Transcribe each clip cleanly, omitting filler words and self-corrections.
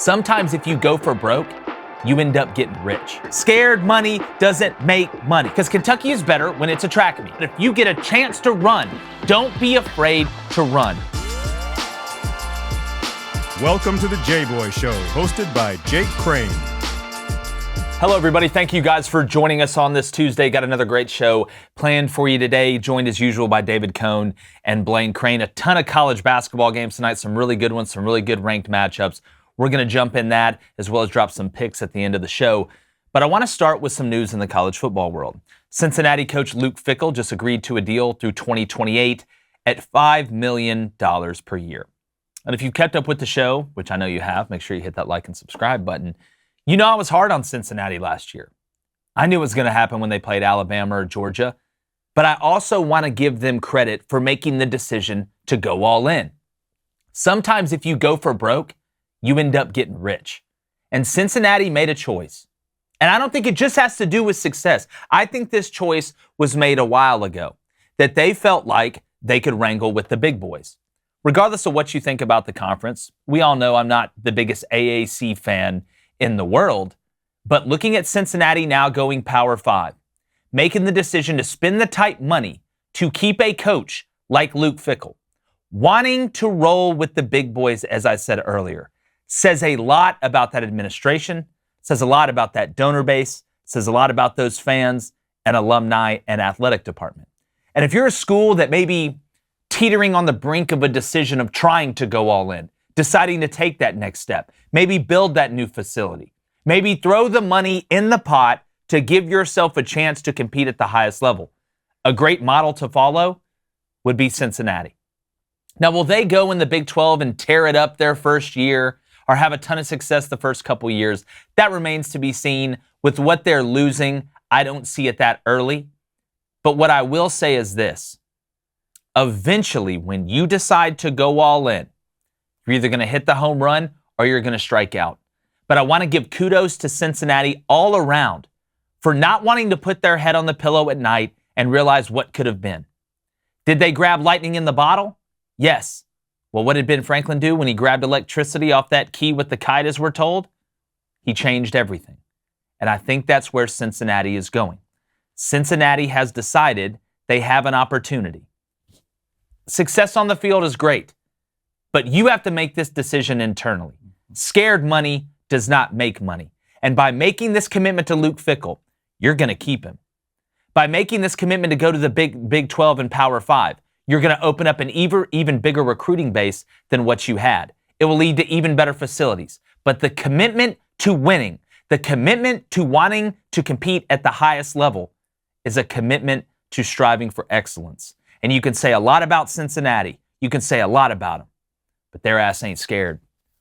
Sometimes if you go for broke, you end up getting rich. Scared money doesn't make money, because Kentucky is better when it's a track meet. If you get a chance to run, don't be afraid to run. Welcome to the Jboy Show, hosted by Jake Crane. Hello, everybody. Thank you guys for joining us on this Tuesday. Got another great show planned for you today, joined as usual by David Cohn and Blaine Crane. A ton of college basketball games tonight, some really good ones, some really good ranked matchups. We're going to jump in that as well as drop some picks at the end of the show. But I want to start with some news in the college football world. Cincinnati coach Luke Fickell just agreed to a deal through 2028 at $5 million per year. And if you've kept up with the show, which I know you have, make sure you hit that like and subscribe button. You know I was hard on Cincinnati last year. I knew it was going to happen when they played Alabama or Georgia. But I also want to give them credit for making the decision to go all in. Sometimes if you go for broke, you end up getting rich. And Cincinnati made a choice. And I don't think it just has to do with success. I think this choice was made a while ago, that they felt like they could wrangle with the big boys. Regardless of what you think about the conference, we all know I'm not the biggest AAC fan in the world, but looking at Cincinnati now going Power 5, making the decision to spend the tight money to keep a coach like Luke Fickell, wanting to roll with the big boys, as I said earlier, says a lot about that administration, says a lot about that donor base, says a lot about those fans and alumni and athletic department. And if you're a school that may be teetering on the brink of a decision of trying to go all in, deciding to take that next step, maybe build that new facility, maybe throw the money in the pot to give yourself a chance to compete at the highest level, a great model to follow would be Cincinnati. Now, will they go in the Big 12 and tear it up their first year or have a ton of success the first couple years? That remains to be seen. With what they're losing, I don't see it that early. But what I will say is this. Eventually, when you decide to go all in, you're either going to hit the home run or you're going to strike out. But I want to give kudos to Cincinnati all around for not wanting to put their head on the pillow at night and realize what could have been. Did they grab lightning in the bottle? Yes. Well, what did Ben Franklin do when he grabbed electricity off that key with the kite, as we're told? He changed everything. And I think that's where Cincinnati is going. Cincinnati has decided they have an opportunity. Success on the field is great, but you have to make this decision internally. Scared money does not make money. And by making this commitment to Luke Fickell, you're going to keep him. By making this commitment to go to the Big 12 and Power 5, you're going to open up an even bigger recruiting base than what you had. It will lead to even better facilities. But the commitment to winning, the commitment to wanting to compete at the highest level is a commitment to striving for excellence. And you can say a lot about Cincinnati. You can say a lot about them, but their ass ain't scared.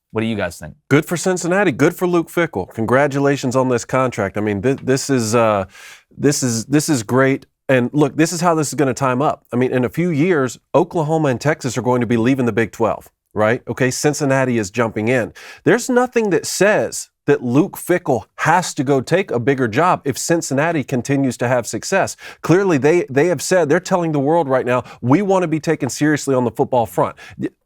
What do you guys think? Good for Cincinnati. Good for Luke Fickell. Congratulations on this contract. I mean, this is great. And look, this is how this is going to time up. I mean, in a few years, Oklahoma and Texas are going to be leaving the Big 12, right? Okay, Cincinnati is jumping in. There's nothing that says that Luke Fickell has to go take a bigger job if Cincinnati continues to have success. Clearly, they have said, they're telling the world right now, we want to be taken seriously on the football front.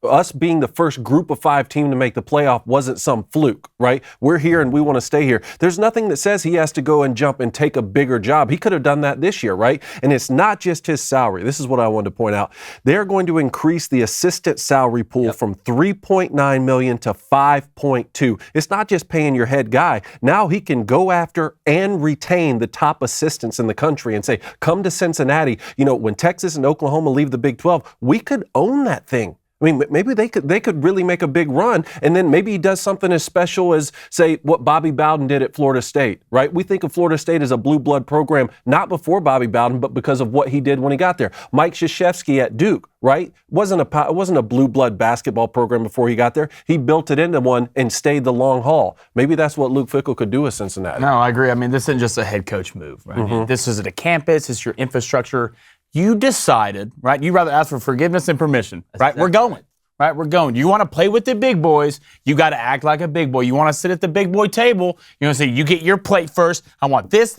Us being the first group of 5 team to make the playoff wasn't some fluke, right? We're here and we want to stay here. There's nothing that says he has to go and jump and take a bigger job. He could have done that this year, right? And it's not just his salary. This is what I wanted to point out. They're going to increase the assistant salary pool from $3.9 million to $5.2. It's not just paying your head guy. Now he can go after and retain the top assistants in the country and say, come to Cincinnati. You know, when Texas and Oklahoma leave the Big 12, we could own that thing. I mean, maybe they could really make a big run, and then maybe he does something as special as, say, what Bobby Bowden did at Florida State, right? We think of Florida State as a blue blood program, not before Bobby Bowden, but because of what he did when he got there. Mike Krzyzewski at Duke, right? It wasn't a blue blood basketball program before he got there. He built it into one and stayed the long haul. Maybe that's what Luke Fickell could do with Cincinnati. No, I agree. I mean, this isn't just a head coach move, right? Mm-hmm. This is at a campus. It's your infrastructure. You decided, right? You rather ask for forgiveness and permission, right? Exactly. We're going. right? We're going. You want to play with the big boys, you got to act like a big boy. You want to sit at the big boy table, you want to say, you get your plate first. I want this,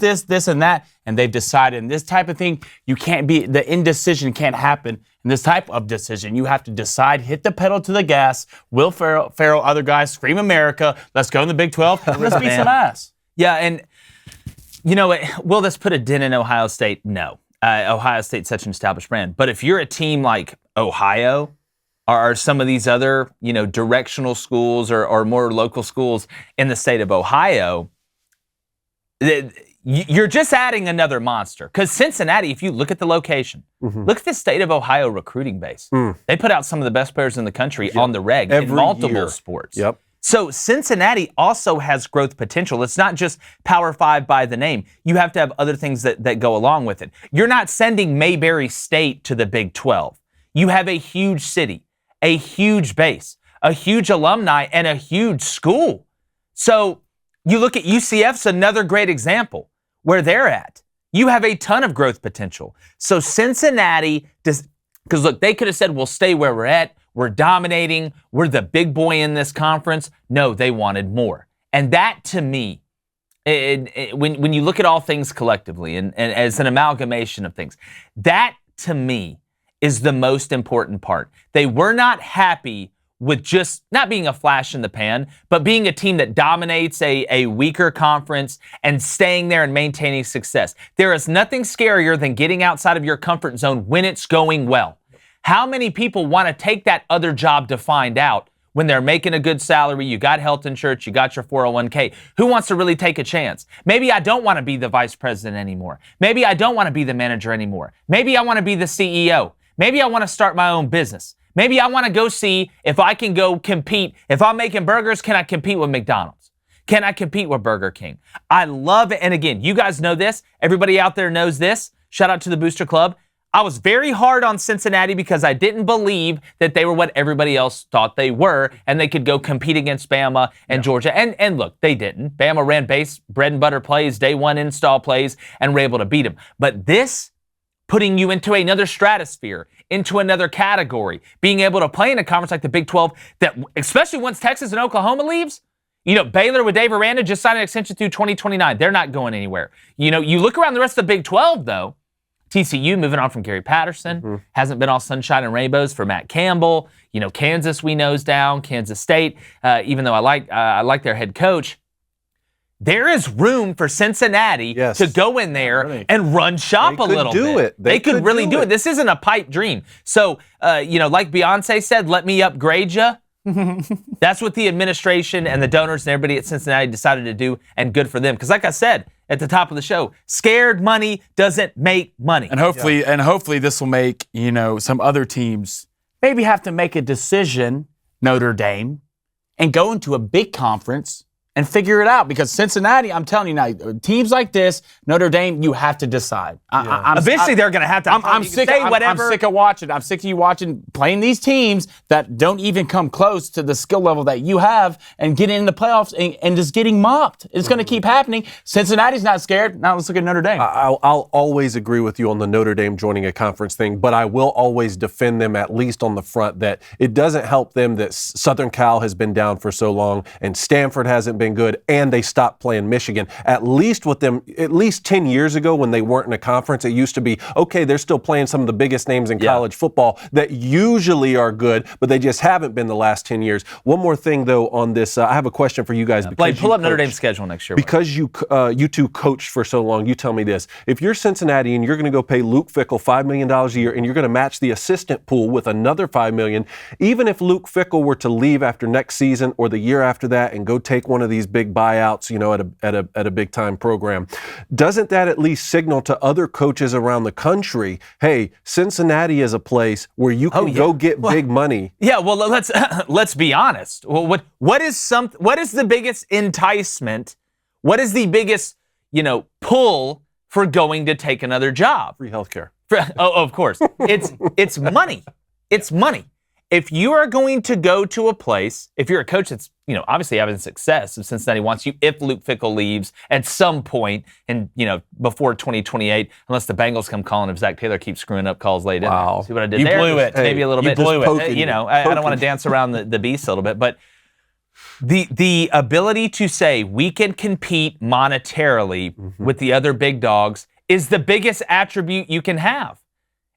and that. And they've decided in this type of thing, you can't be, the indecision can't happen in this type of decision. You have to decide, hit the pedal to the gas. Will Ferrell, other guys, scream America. Let's go in the Big 12. Let's beat some ass. Yeah, and will this put a dent in Ohio State? No. Ohio State's such an established brand. But if you're a team like Ohio, or some of these other, directional schools or more local schools in the state of Ohio, you're just adding another monster. Because Cincinnati, if you look at the location, look at the state of Ohio recruiting base. They put out some of the best players in the country on the reg in multiple sports. Yep. So Cincinnati also has growth potential. It's not just Power 5 by the name. You have to have other things that go along with it. You're not sending Mayberry State to the Big 12. You have a huge city, a huge base, a huge alumni, and a huge school. So you look at UCF's another great example where they're at. You have a ton of growth potential. So Cincinnati, because look, they could have said, we'll stay where we're at. We're dominating. We're the big boy in this conference. No, they wanted more. And that, to me, when you look at all things collectively and as an amalgamation of things, that, to me, is the most important part. They were not happy with just not being a flash in the pan, but being a team that dominates a weaker conference and staying there and maintaining success. There is nothing scarier than getting outside of your comfort zone when it's going well. How many people want to take that other job to find out when they're making a good salary, you got health insurance, you got your 401k? Who wants to really take a chance? Maybe I don't want to be the vice president anymore. Maybe I don't want to be the manager anymore. Maybe I want to be the CEO. Maybe I want to start my own business. Maybe I want to go see if I can go compete. If I'm making burgers, can I compete with McDonald's? Can I compete with Burger King? I love it. And again, you guys know this. Everybody out there knows this. Shout out to the Booster Club. I was very hard on Cincinnati because I didn't believe that they were what everybody else thought they were, and they could go compete against Bama and Georgia. And look, they didn't. Bama ran base, bread and butter plays, day one install plays, and were able to beat them. But this, putting you into another stratosphere, into another category, being able to play in a conference like the Big 12, that especially once Texas and Oklahoma leaves, Baylor with Dave Aranda just signed an extension through 2029. They're not going anywhere. You look around the rest of the Big 12, though, TCU moving on from Gary Patterson, hasn't been all sunshine and rainbows for Matt Campbell. Kansas we nose down, Kansas State, even though I like their head coach. There is room for Cincinnati to go in there and run shop a little bit. They could really do it. This isn't a pipe dream. So, like Beyonce said, let me upgrade you. That's what the administration and the donors and everybody at Cincinnati decided to do, and good for them. Because like I said at the top of the show, scared money doesn't make money. And hopefully this will make, some other teams maybe have to make a decision, Notre Dame, and go into a big conference and figure it out. Because Cincinnati, I'm telling you now, teams like this, Notre Dame, you have to decide. Eventually, they're going to have to. I'm sick of watching. I'm sick of you playing these teams that don't even come close to the skill level that you have and getting in the playoffs and just getting mopped. It's going to keep happening. Cincinnati's not scared. Now let's look at Notre Dame. I'll always agree with you on the Notre Dame joining a conference thing, but I will always defend them, at least on the front, that it doesn't help them that Southern Cal has been down for so long and Stanford hasn't been good, and they stopped playing Michigan. At least with them, at least 10 years ago when they weren't in a conference, it used to be, okay, they're still playing some of the biggest names in college football that usually are good, but they just haven't been the last 10 years. One more thing, though, on this, I have a question for you guys. Blake, pull up Notre Dame's schedule next year. Because you two coached for so long, you tell me this. If you're Cincinnati and you're going to go pay Luke Fickell $5 million a year and you're going to match the assistant pool with another $5 million, even if Luke Fickell were to leave after next season or the year after that and go take one of these big buyouts, at a big time program, doesn't that at least signal to other coaches around the country, hey, Cincinnati is a place where you can go get big money? Yeah, well, let's be honest. Well, what is the biggest enticement? What is the biggest, pull for going to take another job? Free healthcare. Of course. It's money. It's money. If you are going to go to a place, if you're a coach that's obviously having success if Cincinnati wants you, if Luke Fickell leaves at some point and, before 2028, unless the Bengals come calling if Zach Taylor keeps screwing up calls late in. Wow. See what I did You there? blew it. Maybe a little You bit. blew it. I don't want to dance around the beast a little bit, but the ability to say we can compete monetarily with the other big dogs is the biggest attribute you can have.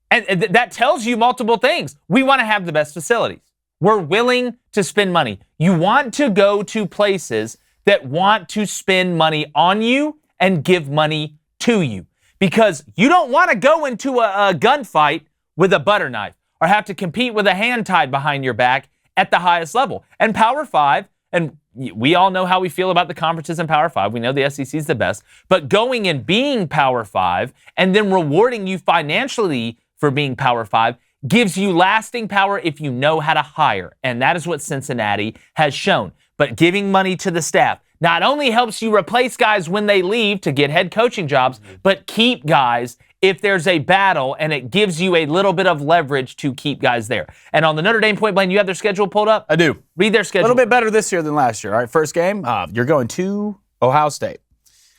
And that tells you multiple things. We want to have the best facilities. We're willing to spend money. You want to go to places that want to spend money on you and give money to you, because you don't want to go into a gunfight with a butter knife or have to compete with a hand tied behind your back at the highest level. And Power 5, and we all know how we feel about the conferences in Power 5. We know the SEC is the best. But going and being Power 5 and then rewarding you financially for being Power 5 gives you lasting power if you know how to hire. And that is what Cincinnati has shown. But giving money to the staff not only helps you replace guys when they leave to get head coaching jobs, but keep guys if there's a battle, and it gives you a little bit of leverage to keep guys there. And on the Notre Dame point, Blaine, you have their schedule pulled up? I do. Read their A schedule. little bit better this year than last year. All right, first game, you're going to Ohio State.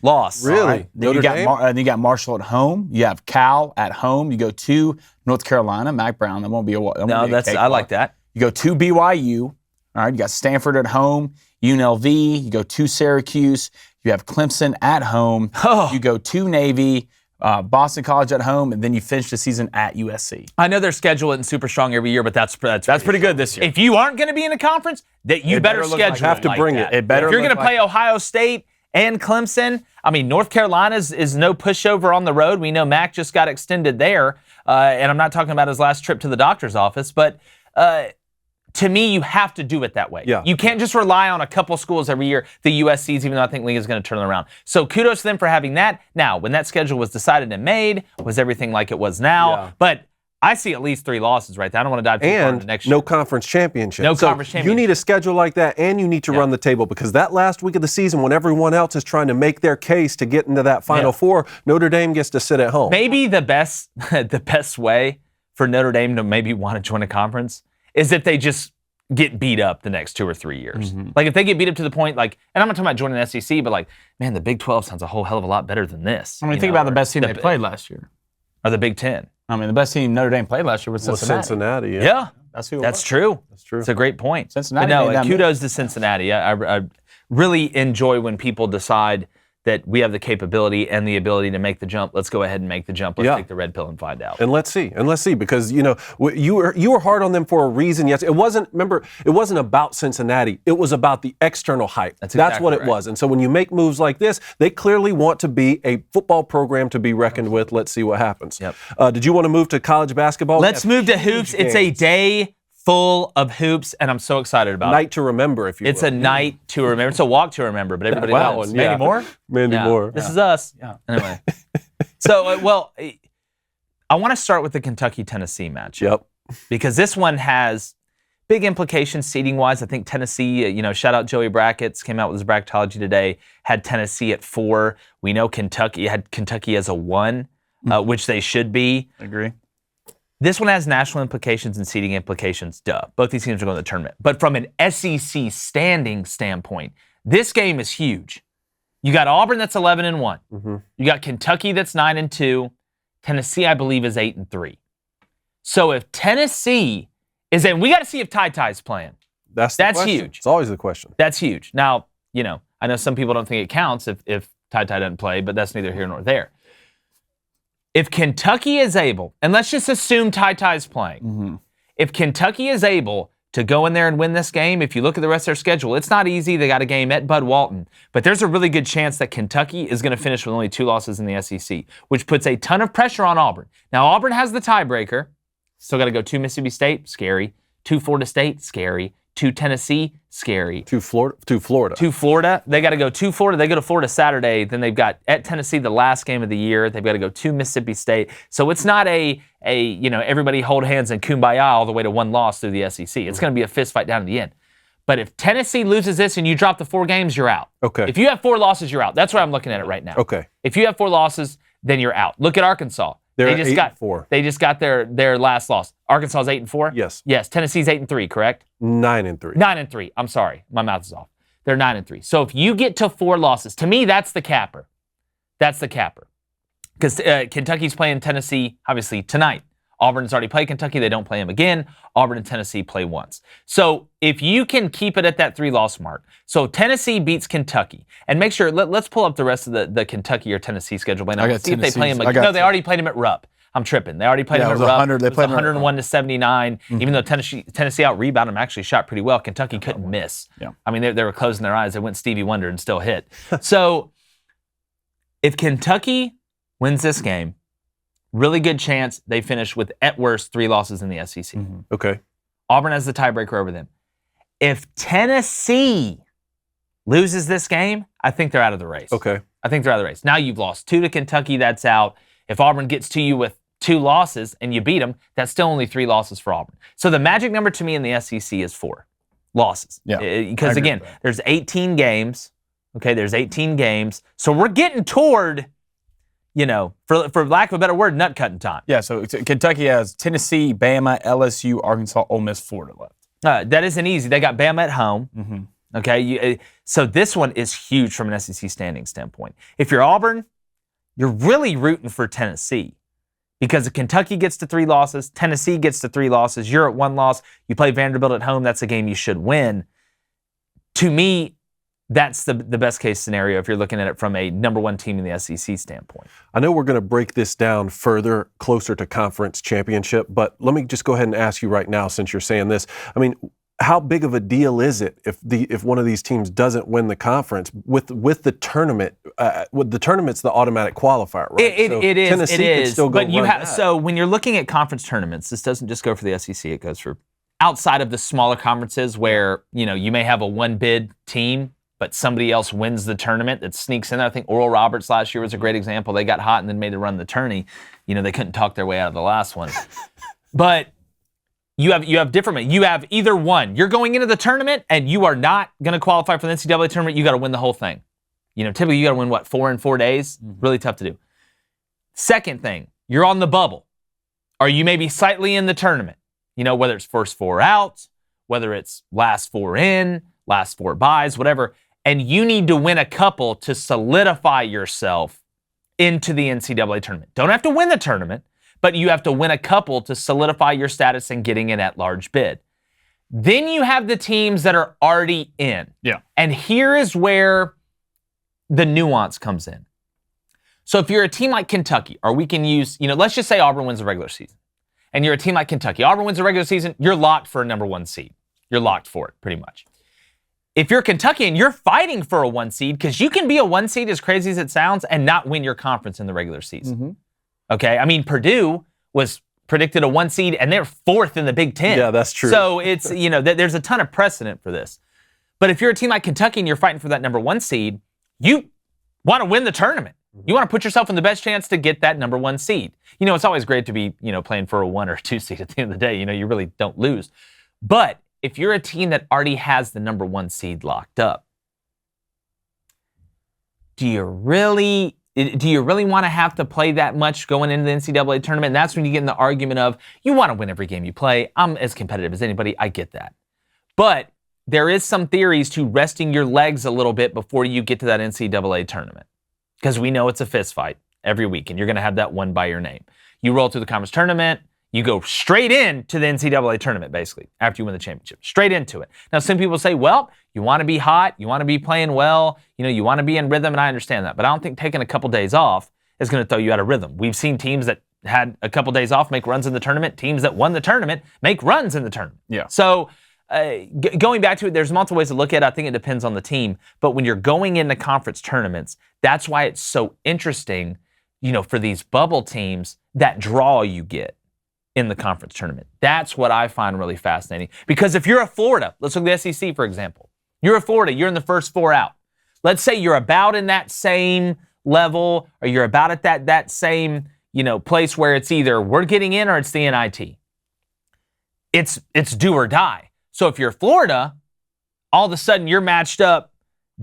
Loss. Really? Right. Then you got Marshall at home. You have Cal at home. You go to North Carolina. Mac Brown. That won't be a I like that. You go to BYU. All right. You got Stanford at home. UNLV. You go to Syracuse. You have Clemson at home. Oh. You go to Navy. Boston College at home, and then you finish the season at USC. I know their schedule isn't super strong every year, but that's pretty good this year. If you aren't going to be in a conference, that you better schedule. have to like bring that. it. It better If you're look going to play like Ohio State and Clemson, I mean, North Carolina is no pushover on the road. We know Mac just got extended there, and I'm not talking about his last trip to the doctor's office, but to me, you have to do it that way. Yeah. You can't just rely on a couple schools every year, the USCs, even though I think Lee is going to turn it around. So kudos to them for having that. Now, when that schedule was decided and made, was everything like it was now? Yeah. But I see at least 3 losses right there. I don't want to dive too far into And next year. no conference championship. No So conference You championship. need a schedule like that, and you need to run the table, because that last week of the season, when everyone else is trying to make their case to get into that Final Four, Notre Dame gets to sit at home. Maybe the best way for Notre Dame to maybe want to join a conference is if they just get beat up the next 2 or 3 years. Like if they get beat up to the point, like, and I'm not talking about joining the SEC, but like, man, the Big 12 sounds a whole hell of a lot better than this. I mean, think about the best team they played last year. Or the Big 10. I mean, the best team Notre Dame played last year was Cincinnati. Yeah. That's who it That's was. true. That's true. It's a great point. Cincinnati But made no, that kudos to Cincinnati. I really enjoy when people decide that we have the capability and the ability to make the jump. Let's go ahead and make the jump. Let's take the red pill and find out. And let's see, because you were hard on them for a reason. Yes, it wasn't about Cincinnati. It was about the external hype. That's exactly what it right. was. And so when you make moves like this, they clearly want to be a football program to be reckoned with. Let's see what happens. Yep. Did you want to move to college basketball? Let's move to hoops. It's a day full of hoops, and I'm so excited about it. Night to remember, if you will. It's a night to remember. It's a walk to remember, but everybody Wow, knows. yeah. Mandy Moore? Mandy Moore. This is us. Yeah. Anyway. So, I want to start with the Kentucky-Tennessee match. Yep. Because this one has big implications seeding-wise. I think Tennessee, shout out Joey Brackets, came out with his bracketology today, had Tennessee at 4. We know Kentucky had Kentucky as a 1, which they should be. Agree. This one has national implications and seeding implications. Duh. Both these teams are going to the tournament. But from an SEC standing standpoint, this game is huge. You got Auburn that's 11-1. You got Kentucky that's 9-2. Tennessee, I believe, is 8-3. So if Tennessee is, and we got to see if Ty-Ty's playing. That's huge. It's always the question. That's huge. Now, I know some people don't think it counts if Ty-Ty doesn't play, but that's neither here nor there. If Kentucky is able, and let's just assume Ty-Ty's playing, if Kentucky is able to go in there and win this game, if you look at the rest of their schedule, it's not easy. They got a game at Bud Walton, but there's a really good chance that Kentucky is going to finish with only 2 losses in the SEC, which puts a ton of pressure on Auburn. Now, Auburn has the tiebreaker. Still got to go to Mississippi State, scary. To Florida State, scary. To Tennessee, scary. To Florida. To Florida. They got to go to Florida. They go to Florida Saturday. Then they've got at Tennessee the last game of the year. They've got to go to Mississippi State. So it's not a everybody hold hands and kumbaya all the way to 1 loss through the SEC. It's going to be a fist fight down to the end. But if Tennessee loses this and you drop the 4 games, you're out. Okay. If you have 4 losses, you're out. That's where I'm looking at it right now. Okay. If you have 4 losses, then you're out. Look at Arkansas. They're They just 8-4. They just got their last loss. Arkansas is 8-4. Yes. Yes. Tennessee's 8-3. Correct. 9-3. 9-3. I'm sorry, my math is off. They're 9-3. So if you get to 4 losses, to me that's the capper. That's the capper. Because Kentucky's playing Tennessee obviously tonight. Auburn has already played Kentucky. They don't play them again. Auburn and Tennessee play once. So if you can keep it at that 3-loss mark, so Tennessee beats Kentucky, and make sure, let's pull up the rest of the Kentucky or Tennessee schedule. And see if they play them again. No, they already played them at Rupp. I'm tripping. They already played them at Rupp. They played 101-79. Even though Tennessee out-rebounded them, actually shot pretty well. Kentucky couldn't miss. Yeah. I mean, they were closing their eyes. They went Stevie Wonder and still hit. So if Kentucky wins this game, really good chance they finish with, at worst, 3 losses in the SEC. Okay. Auburn has the tiebreaker over them. If Tennessee loses this game, I think they're out of the race. Okay. I think they're out of the race. Now you've lost 2 to Kentucky, that's out. If Auburn gets to you with 2 losses and you beat them, that's still only 3 losses for Auburn. So the magic number to me in the SEC is 4 losses. Yeah. Because again, there's 18 games. Okay, there's 18 games. So we're getting toward, for lack of a better word, nut-cutting time. Yeah, so Kentucky has Tennessee, Bama, LSU, Arkansas, Ole Miss, Florida left. That isn't easy. They got Bama at home. Okay, so this one is huge from an SEC standing standpoint. If you're Auburn, you're really rooting for Tennessee because if Kentucky gets to 3 losses, Tennessee gets to 3 losses, you're at 1 loss, you play Vanderbilt at home, that's a game you should win. To me, that's the best case scenario if you're looking at it from a number 1 team in the SEC standpoint. I know we're going to break this down further, closer to conference championship, but let me just go ahead and ask you right now, since you're saying this. I mean, how big of a deal is it if one of these teams doesn't win the conference with the tournament? With the tournament's the automatic qualifier, right? It is. Tennessee it can is. still go but you run have that. so when you're looking at conference tournaments, this doesn't just go for the SEC. It goes for outside of the smaller conferences where you may have a 1-bid team, but somebody else wins the tournament that sneaks in there. I think Oral Roberts last year was a great example. They got hot and then made a run the tourney. They couldn't talk their way out of the last one. But you have different. You have either one. You're going into the tournament and you are not going to qualify for the NCAA tournament. You got to win the whole thing. Typically you got to win 4 in 4 days. Really tough to do. Second thing, you're on the bubble, or you may be slightly in the tournament. Whether it's first 4 out, whether it's last 4 in, last 4 buys, whatever. And you need to win a couple to solidify yourself into the NCAA tournament. Don't have to win the tournament, but you have to win a couple to solidify your status in getting an at-large bid. Then you have the teams that are already in. Yeah. And here is where the nuance comes in. So if you're a team like Kentucky, or we can use, let's just say Auburn wins the regular season, and you're a team like Kentucky. Auburn wins the regular season, you're locked for a number 1 seed. You're locked for it, pretty much. If you're Kentucky and you're fighting for a 1 seed, because you can be a 1 seed, as crazy as it sounds, and not win your conference in the regular season. Okay, I mean, Purdue was predicted a 1 seed, and they're 4th in the Big Ten. Yeah, that's true. So it's, there's a ton of precedent for this. But if you're a team like Kentucky and you're fighting for that number 1 seed, you want to win the tournament. You want to put yourself in the best chance to get that number 1 seed. It's always great to be, playing for a 1 or 2 seed at the end of the day. You really don't lose. But if you're a team that already has the number 1 seed locked up, do you really want to have to play that much going into the NCAA tournament? And that's when you get in the argument of, you want to win every game you play. I'm as competitive as anybody. I get that. But there is some theories to resting your legs a little bit before you get to that NCAA tournament. Because we know it's a fist fight every week, and you're going to have that one by your name. You roll through the conference tournament, you go straight into the NCAA tournament, basically, after you win the championship. Straight into it. Now, some people say, well, you want to be hot, you want to be playing well, you want to be in rhythm, and I understand that. But I don't think taking a couple days off is going to throw you out of rhythm. We've seen teams that had a couple days off make runs in the tournament. Teams that won the tournament make runs in the tournament. Yeah. So going back to it, there's multiple ways to look at it. I think it depends on the team. But when you're going into conference tournaments, that's why it's so interesting, for these bubble teams, that draw you get in the conference tournament. That's what I find really fascinating. Because if you're a Florida, let's look at the SEC, for example. You're a Florida, you're in the first 4 out. Let's say you're about in that same level, or you're about at that same, place where it's either we're getting in or it's the NIT. It's do or die. So if you're Florida, all of a sudden you're matched up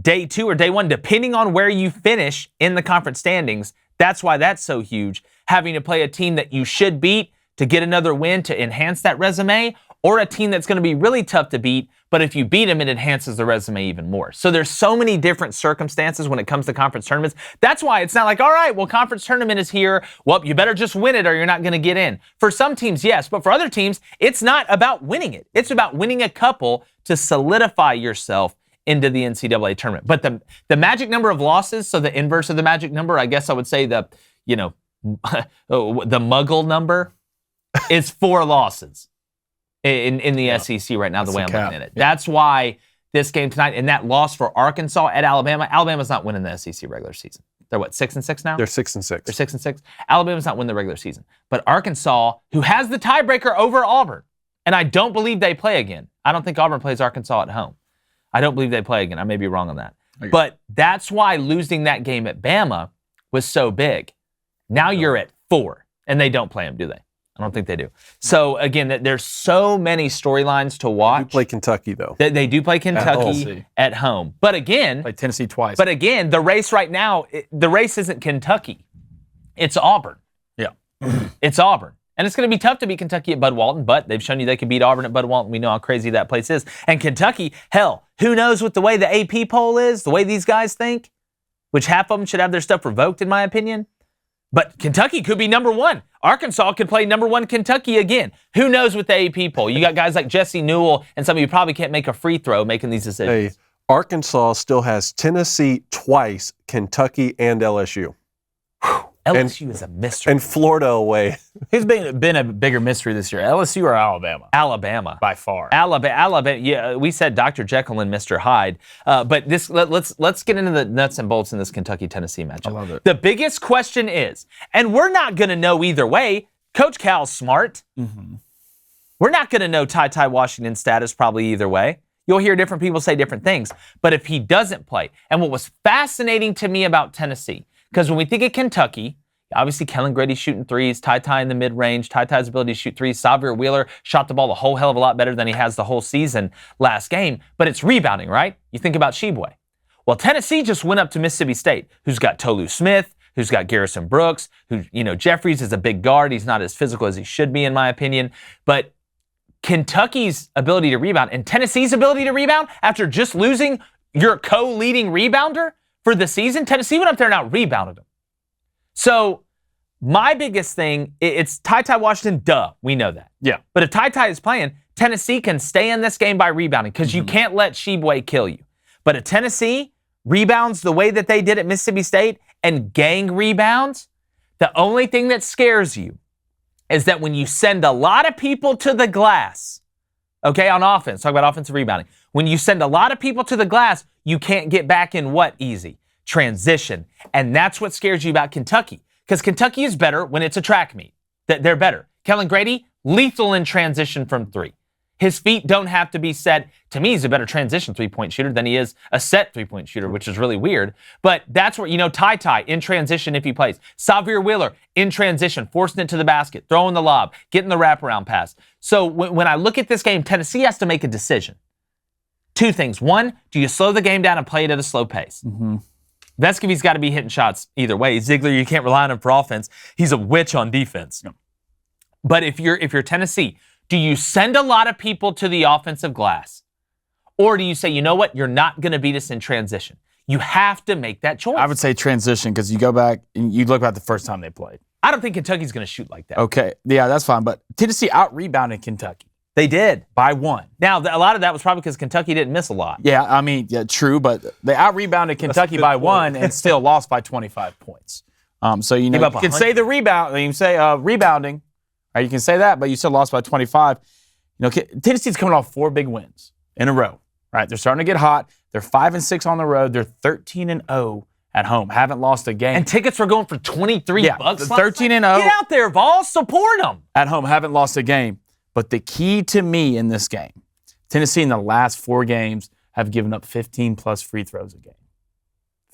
day 2 or day 1, depending on where you finish in the conference standings. That's why that's so huge. Having to play a team that you should beat to get another win to enhance that resume, or a team that's going to be really tough to beat, but if you beat them, it enhances the resume even more. So there's so many different circumstances when it comes to conference tournaments. That's why it's not like, all right, well, conference tournament is here. Well, you better just win it or you're not going to get in. For some teams, yes, but for other teams, it's not about winning it. It's about winning a couple to solidify yourself into the NCAA tournament. But the magic number of losses, so the inverse of the magic number, I guess I would say the muggle number is 4 losses. In the SEC right now, the way I'm looking at it. Yeah. That's why this game tonight, and that loss for Arkansas at Alabama, Alabama's not winning the SEC regular season. They're what, 6-6 now? They're 6-6. They're 6-6. Alabama's not winning the regular season. But Arkansas, who has the tiebreaker over Auburn, and I don't believe they play again. I don't think Auburn plays Arkansas at home. I don't believe they play again. I may be wrong on that. Okay. But that's why losing that game at Bama was so big. Now you're at 4, and they don't play them, do they? I don't think they do. So, again, there's so many storylines to watch. They do play Kentucky, though. They do play Kentucky at home. But again... Play Tennessee twice. But again, the race right now, the race isn't Kentucky. It's Auburn. Yeah. It's Auburn. And it's going to be tough to beat Kentucky at Bud Walton, but they've shown you they can beat Auburn at Bud Walton. We know how crazy that place is. And Kentucky, hell, who knows what the way the AP poll is, the way these guys think, which half of them should have their stuff revoked, in my opinion. But Kentucky could be number 1. Arkansas could play number 1 Kentucky again. Who knows with the AP poll? You got guys like Jesse Newell and some of you probably can't make a free throw making these decisions. Hey, Arkansas still has Tennessee twice, Kentucky and LSU. LSU is a mystery. And Florida away. Who's been a bigger mystery this year, LSU or Alabama? Alabama. By far. Alabama. Yeah, we said Dr. Jekyll and Mr. Hyde. But this, let's get into the nuts and bolts in this Kentucky-Tennessee matchup. I love it. The biggest question is, and we're not going to know either way, Coach Cal's smart. Mm-hmm. We're not going to know Ty Washington's status probably either way. You'll hear different people say different things. But if he doesn't play, and what was fascinating to me about Tennessee, because when we think of Kentucky, obviously Kellen Grady's shooting threes, Ty in the mid-range, Ty's ability to shoot threes. Xavier Wheeler shot the ball a whole hell of a lot better than he has the whole season last game. But it's rebounding, right? You think about Jboy. Well, Tennessee just went up to Mississippi State, who's got Tolu Smith, who's got Garrison Brooks, who, Jeffries is a big guard. He's not as physical as he should be, in my opinion. But Kentucky's ability to rebound and Tennessee's ability to rebound after just losing your co-leading rebounder for the season, Tennessee went up there and out-rebounded them. So my biggest thing, it's Ty Washington, duh, we know that. Yeah. But if Ty is playing, Tennessee can stay in this game by rebounding because you can't let Jboy kill you. But if Tennessee rebounds the way that they did at Mississippi State and gang rebounds, the only thing that scares you is that when you send a lot of people to the glass, okay, on offense, talk about offensive rebounding. When you send a lot of people to the glass, you can't get back in what easy? Transition. And that's what scares you about Kentucky. Because Kentucky is better when it's a track meet. They're better. Kellen Grady, lethal in transition from 3. His feet don't have to be set. To me, he's a better transition three-point shooter than he is a set three-point shooter, which is really weird. But that's where, Ty in transition if he plays. Xavier Wheeler in transition, forcing it to the basket, throwing the lob, getting the wraparound pass. So when I look at this game, Tennessee has to make a decision. 2 things. 1, do you slow the game down and play it at a slow pace? Mm-hmm. Vescovy's got to be hitting shots either way. Ziegler, you can't rely on him for offense. He's a witch on defense. Yeah. But if you're Tennessee, do you send a lot of people to the offensive glass? Or do you say, you know what, you're not going to beat us in transition? You have to make that choice. I would say transition because you go back and you look at the first time they played. I don't think Kentucky's going to shoot like that. Okay, yeah, that's fine. But Tennessee out-rebounded Kentucky. They did. By 1. Now, a lot of that was probably because Kentucky didn't miss a lot. Yeah, true, but they out-rebounded Kentucky by 1 and still lost by 25 points. So, you can say the rebound, you can say rebounding, or you can say that, but you still lost by 25. Tennessee's coming off 4 big wins in a row, right? They're starting to get hot. They're 5-6 on the road. They're 13-0 at home. Haven't lost a game. And tickets were going for $23. 13-0. Get out there, Vols. Support them. At home, haven't lost a game. But the key to me in this game, Tennessee in the last 4 games have given up 15-plus free throws a game.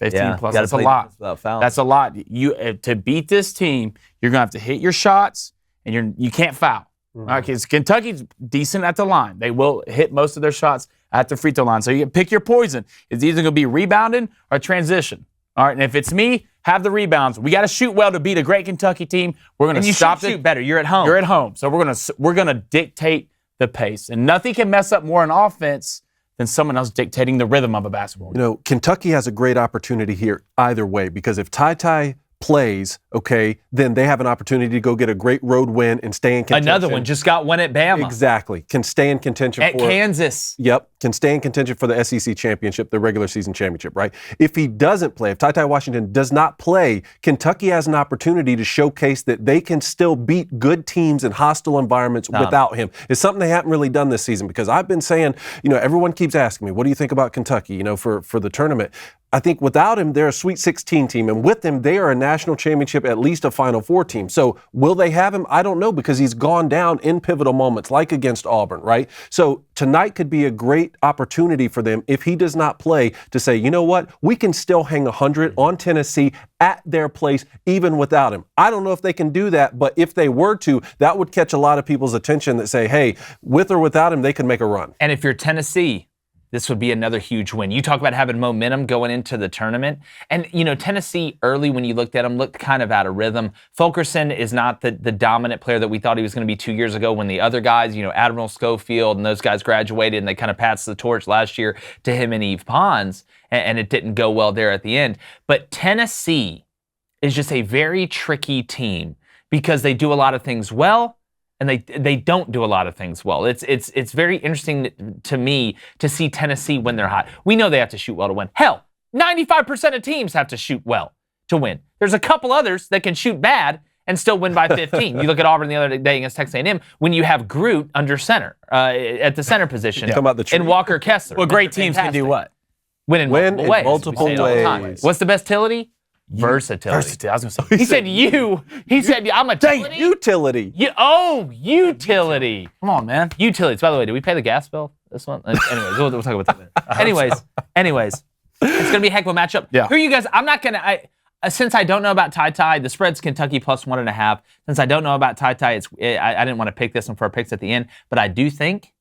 15-plus, that's a lot. That's a lot. To beat this team, you're going to have to hit your shots, and you can't foul. Mm-hmm. All right, because Kentucky's decent at the line. They will hit most of their shots at the free throw line. So you pick your poison. It's either going to be rebounding or transition. All right, and if it's me, have the rebounds. We got to shoot well to beat a great Kentucky team. We're going to stop it. Shoot better. You're at home. You're at home. So we're gonna dictate the pace. And nothing can mess up more on offense than someone else dictating the rhythm of a basketball game. Kentucky has a great opportunity here either way, because if Ty plays, okay, then they have an opportunity to go get a great road win and stay in contention. Another one just got one at Bama. Exactly. Can stay in contention at Kansas. Yep. Can stay in contention for the SEC championship, the regular season championship, right? If he doesn't play, if Ty Washington does not play, Kentucky has an opportunity to showcase that they can still beat good teams in hostile environments without him. It's something they haven't really done this season, because I've been saying, everyone keeps asking me, what do you think about Kentucky, for the tournament? I think without him, they're a Sweet 16 team, and with him, they are a national championship, at least a Final Four team. So will they have him? I don't know, because he's gone down in pivotal moments, like against Auburn, right? So tonight could be a great opportunity for them, if he does not play, to say, you know what, we can still hang 100 on Tennessee at their place, even without him. I don't know if they can do that, but if they were to, that would catch a lot of people's attention that say, hey, with or without him, they could make a run. And if you're Tennessee, this would be another huge win. You talk about having momentum going into the tournament. And, Tennessee early, when you looked at them, looked kind of out of rhythm. Fulkerson is not the dominant player that we thought he was going to be 2 years ago, when the other guys, Admiral Schofield and those guys graduated, and they kind of passed the torch last year to him and Yves Pons, and it didn't go well there at the end. But Tennessee is just a very tricky team, because they do a lot of things well, and they don't do a lot of things well. It's very interesting to me to see Tennessee when they're hot. We know they have to shoot well to win. Hell, 95% of teams have to shoot well to win. There's a couple others that can shoot bad and still win by 15. You look at Auburn the other day against Texas A&M, when you have Groot under center, at the center position, and Walker Kessler. Well, great teams can do what? Win in multiple ways. What's the best utility? Versatility. I was going to say. He said, I'm a utility. Utility. Utility. Come on, man. Utilities. By the way, did we pay the gas bill this one? Anyways, we'll talk about that later. Anyways, it's going to be a heck of a matchup. Yeah. Who are you guys? I'm not going to, since I don't know about Ty, the spread's Kentucky plus 1.5. Since I don't know about Ty, I didn't want to pick this one for our picks at the end, but I do think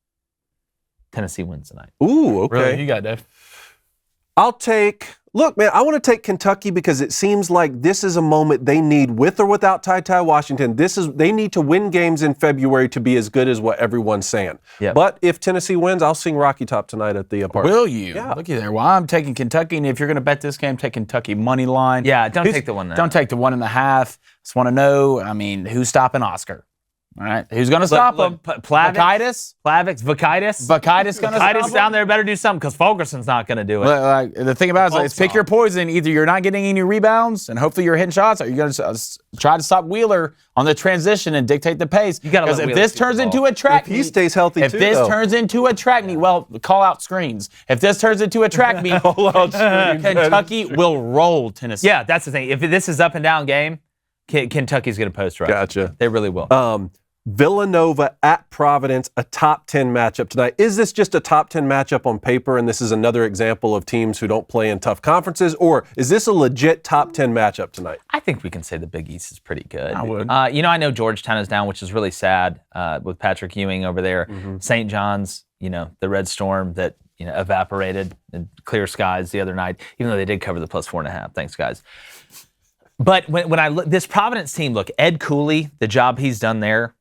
Tennessee wins tonight. Ooh, okay. Really? You got it, Dave. Look, man, I want to take Kentucky, because it seems like this is a moment they need, with or without Ty Washington. They need to win games in February to be as good as what everyone's saying. Yep. But if Tennessee wins, I'll sing Rocky Top tonight at the park. Will you? Yeah. Looky there. Well, I'm taking Kentucky, and if you're going to bet this game, take Kentucky money line. Yeah, don't take the 1.5. Don't take the 1.5. Just want to know, who's stopping Oscar? All right, who's going to stop him? Vakitis going to stop him? Down there better do something, because Fulkerson's not going to do it. The thing about it is pick your poison. Either you're not getting any rebounds, and hopefully you're hitting shots, or you're going to try to stop Wheeler on the transition and dictate the pace. Because if this turns into a track meet, he stays healthy, if this turns into a track meet, well, call out screens. If this turns into a track meet, Kentucky will roll Tennessee. Yeah, that's the thing. If this is up and down game, Kentucky's going to post right. Gotcha. They really will. Villanova at Providence, a top 10 matchup tonight. Is this just a top 10 matchup on paper, and this is another example of teams who don't play in tough conferences, or is this a legit top 10 matchup tonight? I think we can say the Big East is pretty good. I would. I know Georgetown is down, which is really sad with Patrick Ewing over there. Mm-hmm. St. John's, the Red Storm that evaporated in clear skies the other night, even though they did cover the plus 4.5. Thanks, guys. But when I look, this Providence team, look, Ed Cooley, the job he's done there,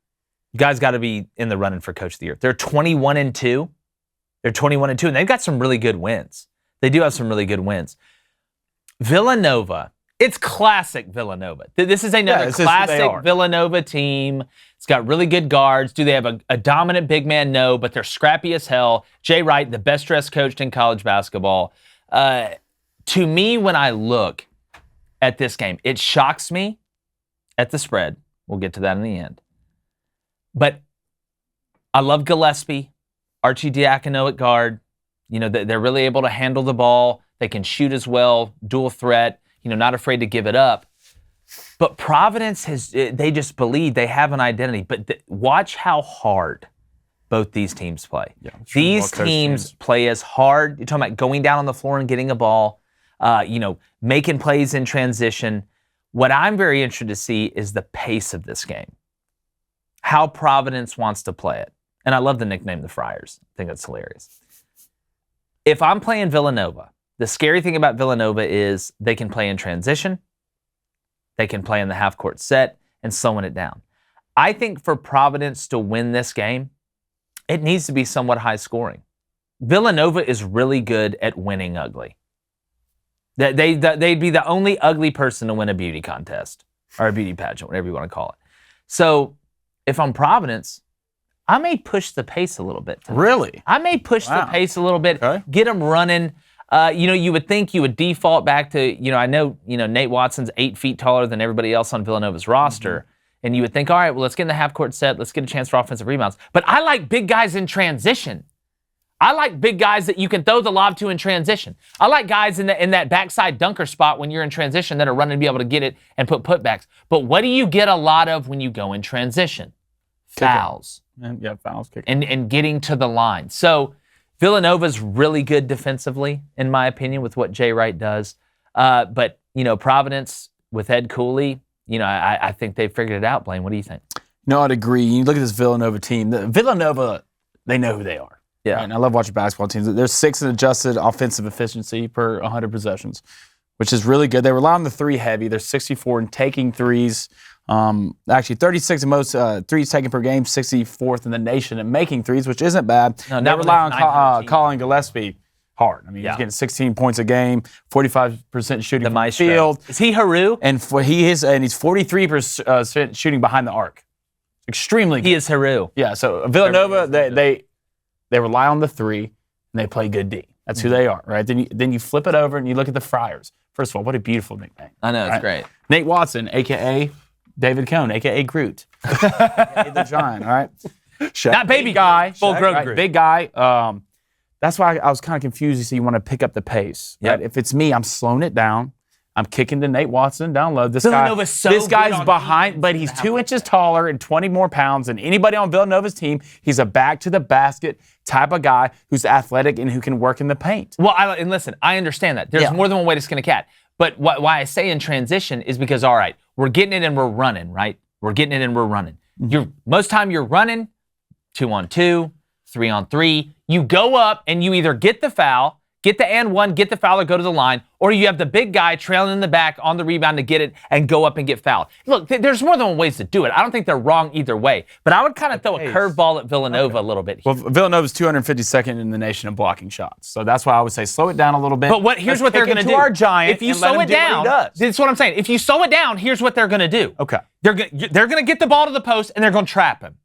you guys got to be in the running for Coach of the Year. They're 21-2. They're 21-2, and they've got some really good wins. They do have some really good wins. Villanova, it's classic Villanova. This is another classic Villanova team. It's got really good guards. Do they have a dominant big man? No, but they're scrappy as hell. Jay Wright, the best dressed coach in college basketball. To me, when I look at this game, it shocks me at the spread. We'll get to that in the end. But I love Gillespie, Archie Diacono at guard. They're really able to handle the ball. They can shoot as well, dual threat, not afraid to give it up. But Providence they just believe they have an identity. But watch how hard both these teams play. Yeah, these teams play as hard. You're talking about going down on the floor and getting a ball, making plays in transition. What I'm very interested to see is the pace of this game. How Providence wants to play it. And I love the nickname the Friars. I think that's hilarious. If I'm playing Villanova, the scary thing about Villanova is they can play in transition. They can play in the half-court set and slowing it down. I think for Providence to win this game, it needs to be somewhat high scoring. Villanova is really good at winning ugly. They'd be the only ugly person to win a beauty contest or a beauty pageant, whatever you want to call it. So if I'm Providence, I may push the pace a little bit tonight. Really? I may push the pace a little bit, get them running. You would think you would default back to, I know, Nate Watson's 8 feet taller than everybody else on Villanova's roster. And you would think, all right, well, let's get in the half-court set. Let's get a chance for offensive rebounds. But I like big guys in transition. I like big guys that you can throw the lob to in transition. I like guys in that backside dunker spot when you're in transition that are running to be able to get it and put putbacks. But what do you get a lot of when you go in transition? Fouls. Yeah, fouls. Kicking. And getting to the line. So Villanova's really good defensively, in my opinion, with what Jay Wright does. But Providence with Ed Cooley, I think they figured it out. Blaine, what do you think? No, I'd agree. You look at this Villanova team. Villanova, they know who they are. Yeah. Right? And I love watching basketball teams. They're 6th in adjusted offensive efficiency per 100 possessions, which is really good. They rely on the three heavy. They're 64 in taking threes. Actually, 36 in most threes taken per game, 64th in the nation in making threes, which isn't bad. No, they rely on Colin Gillespie hard. I mean, he's getting 16 points a game, 45% shooting from the field. Is he Haru? And he's 43% shooting behind the arc. Extremely good. He is Haru. Yeah, so Villanova, they rely on the three, and they play good D. That's who they are, right? Then you flip it over, and you look at the Friars. First of all, what a beautiful nickname. I know, it's great. Nate Watson, a.k.a. David Cone, a.k.a. Groot. A.k.a. the Giant, all right? Not baby guy, full-grown right? Groot. Big guy. That's why I was kind of confused. You see, you want to pick up the pace. Right? If it's me, I'm slowing it down. I'm kicking to Nate Watson down low. This guy's behind, but he's 2 inches taller and 20 more pounds than anybody on Villanova's team. He's a back to the basket type of guy who's athletic and who can work in the paint. Well, and listen, I understand that. There's more than one way to skin a cat. But why I say in transition is because, all right, we're getting it and we're running, right? We're getting it and we're running. Most time you're running 2-on-2, 3-on-3. You go up and you either get the foul, get the and one, get the foul or go to the line, or you have the big guy trailing in the back on the rebound to get it and go up and get fouled. Look, there's more than one ways to do it. I don't think they're wrong either way, but I would kind of throw a curveball at Villanova a little bit here. Well, Villanova's 252nd in the nation in blocking shots, so that's why I would say slow it down a little bit. But here's what they're going to do. Our Giant, if you slow it down, that's what I'm saying. If you slow it down, here's what they're going to do. Okay, they're going to get the ball to the post and they're going to trap him.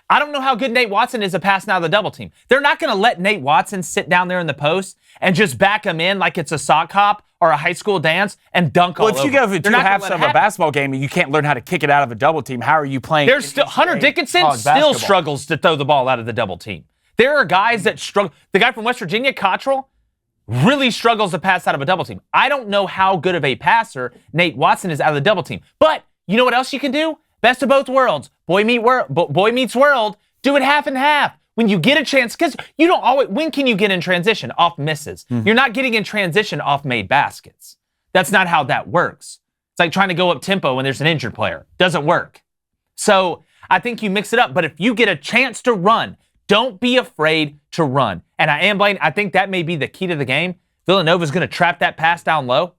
I don't know how good Nate Watson is at passing out of the double team. They're not going to let Nate Watson sit down there in the post and just back him in like it's a sock hop or a high school dance and dunk all over. Well, if you go through 2 halves of a basketball game and you can't learn how to kick it out of a double team, how are you playing? There's still Hunter Dickinson still struggles to throw the ball out of the double team. There are guys that struggle. The guy from West Virginia, Cottrell, really struggles to pass out of a double team. I don't know how good of a passer Nate Watson is out of the double team. But you know what else you can do? Best of both worlds. Boy meets world. Do it half and half. When you get a chance, because you don't always, when can you get in transition? Off misses. You're not getting in transition off made baskets. That's not how that works. It's like trying to go up tempo when there's an injured player. Doesn't work. So I think you mix it up. But if you get a chance to run, don't be afraid to run. And Blaine, I think that may be the key to the game. Villanova's going to trap that pass down low,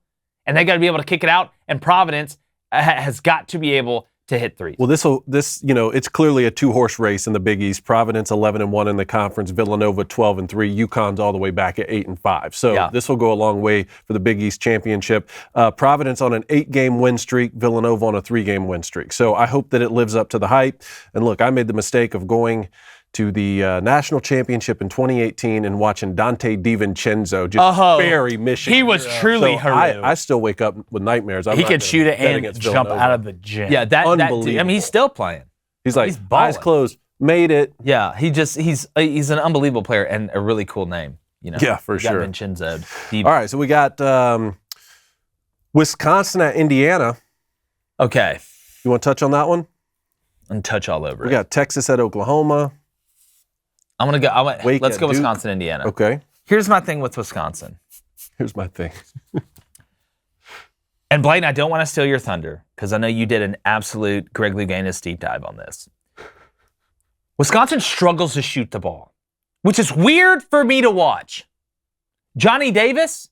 and they got to be able to kick it out. And Providence has got to be able to hit threes. Well, it's clearly a 2-horse race in the Big East. Providence 11-1 in the conference, Villanova 12-3, UConn's all the way back at 8-5. So this will go a long way for the Big East championship. Providence on an 8-game win streak, Villanova on a 3-game win streak. So I hope that it lives up to the hype. And look, I made the mistake of going to the national championship in 2018 and watching Dante DiVincenzo just bury Michigan. He was truly horrific. I still wake up with nightmares. He could shoot it and jump out of the gym. Yeah, unbelievable. I mean, he's still playing. He's like, eyes closed, made it. Yeah, he's an unbelievable player and a really cool name. Yeah, for sure. Vincenzo. All right, so we got Wisconsin at Indiana. Okay. You want to touch on that one? And touch all over it. We got Texas at Oklahoma. I'm going to go. Let's go Wisconsin, Indiana. Okay. Here's my thing with Wisconsin. Here's my thing. And Blaine, I don't want to steal your thunder because I know you did an absolute Greg Louganis deep dive on this. Wisconsin struggles to shoot the ball, which is weird for me to watch. Johnny Davis,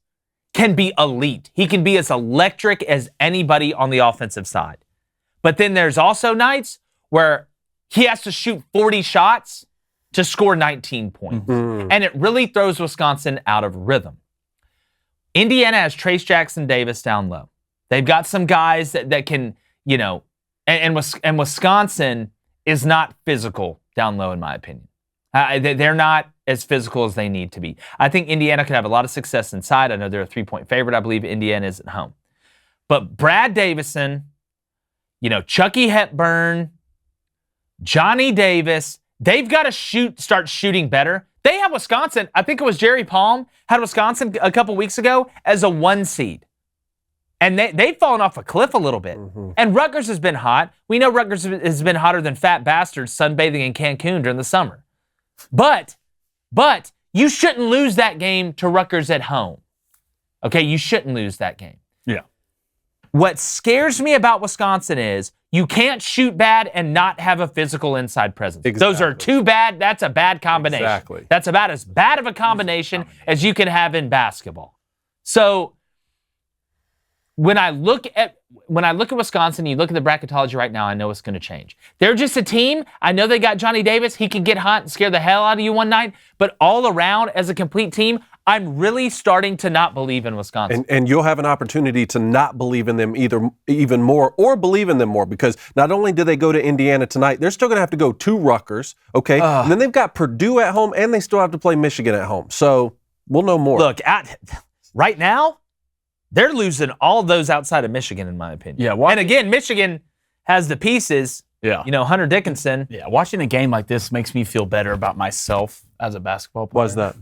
can be elite. He can be as electric as anybody on the offensive side. But then there's also nights where he has to shoot 40 shots to score 19 points. And it really throws Wisconsin out of rhythm. Indiana has Trace Jackson Davis down low. They've got some guys that can, and Wisconsin is not physical down low, in my opinion. They're not as physical as they need to be. I think Indiana could have a lot of success inside. I know they're a 3-point favorite. I believe Indiana is at home. But Brad Davison, Chucky Hepburn, Johnny Davis, they've got to start shooting better. They have Wisconsin, I think it was Jerry Palm, had Wisconsin a couple weeks ago as a 1 seed. And they've fallen off a cliff a little bit. And Rutgers has been hot. We know Rutgers has been hotter than fat bastards sunbathing in Cancun during the summer. But you shouldn't lose that game to Rutgers at home. Okay, you shouldn't lose that game. Yeah. What scares me about Wisconsin is you can't shoot bad and not have a physical inside presence. Exactly. Those are too bad. That's a bad combination. Exactly. That's about as bad of a combination as you can have in basketball. So when I look at Wisconsin, you look at the bracketology right now, I know it's going to change. They're just a team. I know they got Johnny Davis. He can get hot and scare the hell out of you one night. But all around, as a complete team, I'm really starting to not believe in Wisconsin. And you'll have an opportunity to not believe in them even more or believe in them more, because not only do they go to Indiana tonight, they're still going to have to go to Rutgers, okay? And then they've got Purdue at home, and they still have to play Michigan at home. So we'll know more. Look, right now, they're losing all those outside of Michigan, in my opinion. Yeah, and again, Michigan has the pieces. Yeah. Hunter Dickinson. Yeah, watching a game like this makes me feel better about myself as a basketball player. Why is that?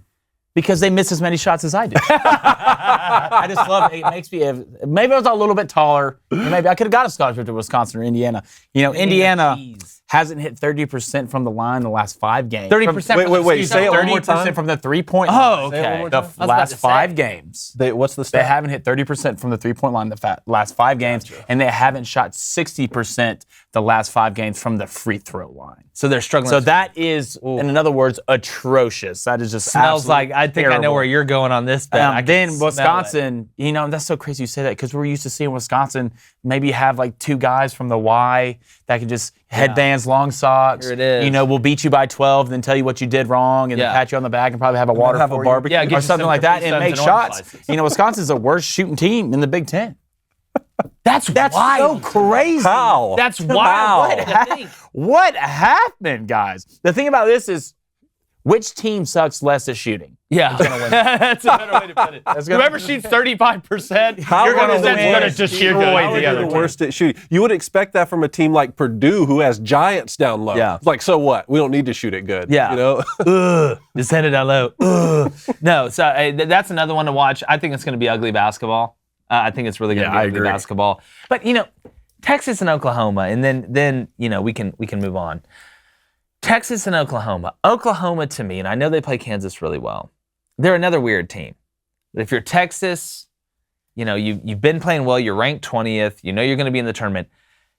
Because they miss as many shots as I do. I just love it. It makes me, maybe I was a little bit taller. Maybe I could have got a scholarship to Wisconsin or Indiana. Indiana hasn't hit 30% from the line the last 5 games. 30%. Wait. Say it one more time. 30% from the 3-point line. Oh, okay. The last 5 games. What's the They stat? haven't hit 30% from the 3-point line the last 5 games, and they haven't shot 60% the last 5 games from the free throw line. So they're struggling. So that is, in other words, atrocious. That is just smells like, I think I know terrible. where you're going on this, bet. Then Wisconsin, that's so crazy you say that, because we're used to seeing Wisconsin maybe have like 2 guys from the Y that can just headbands, long socks. Here it is. We'll beat you by 12, then tell you what you did wrong, and then pat you on the back and probably have a water for barbecue. Yeah, get or you something some like that, Capri and make Suns and orange shots. slices. Wisconsin's the worst shooting team in the Big Ten. That's wild. so crazy. How? That's wild. What happened, guys? The thing about this is, which team sucks less at shooting? Yeah, that's a better way to put it. Whoever shoots 35%, you're going to destroy the other the team. worst at shooting. You would expect that from a team like Purdue, who has giants down low. Yeah. It's like, so what? We don't need to shoot it good. Yeah. Just send it down low. No, so that's another one to watch. I think it's going to be ugly basketball. I think it's really going to be ugly basketball. But Texas and Oklahoma, and then we can move on. Texas and Oklahoma. Oklahoma, to me, and I know they play Kansas really well, they're another weird team. If you're Texas, you've been playing well. You're ranked 20th. You're going to be in the tournament.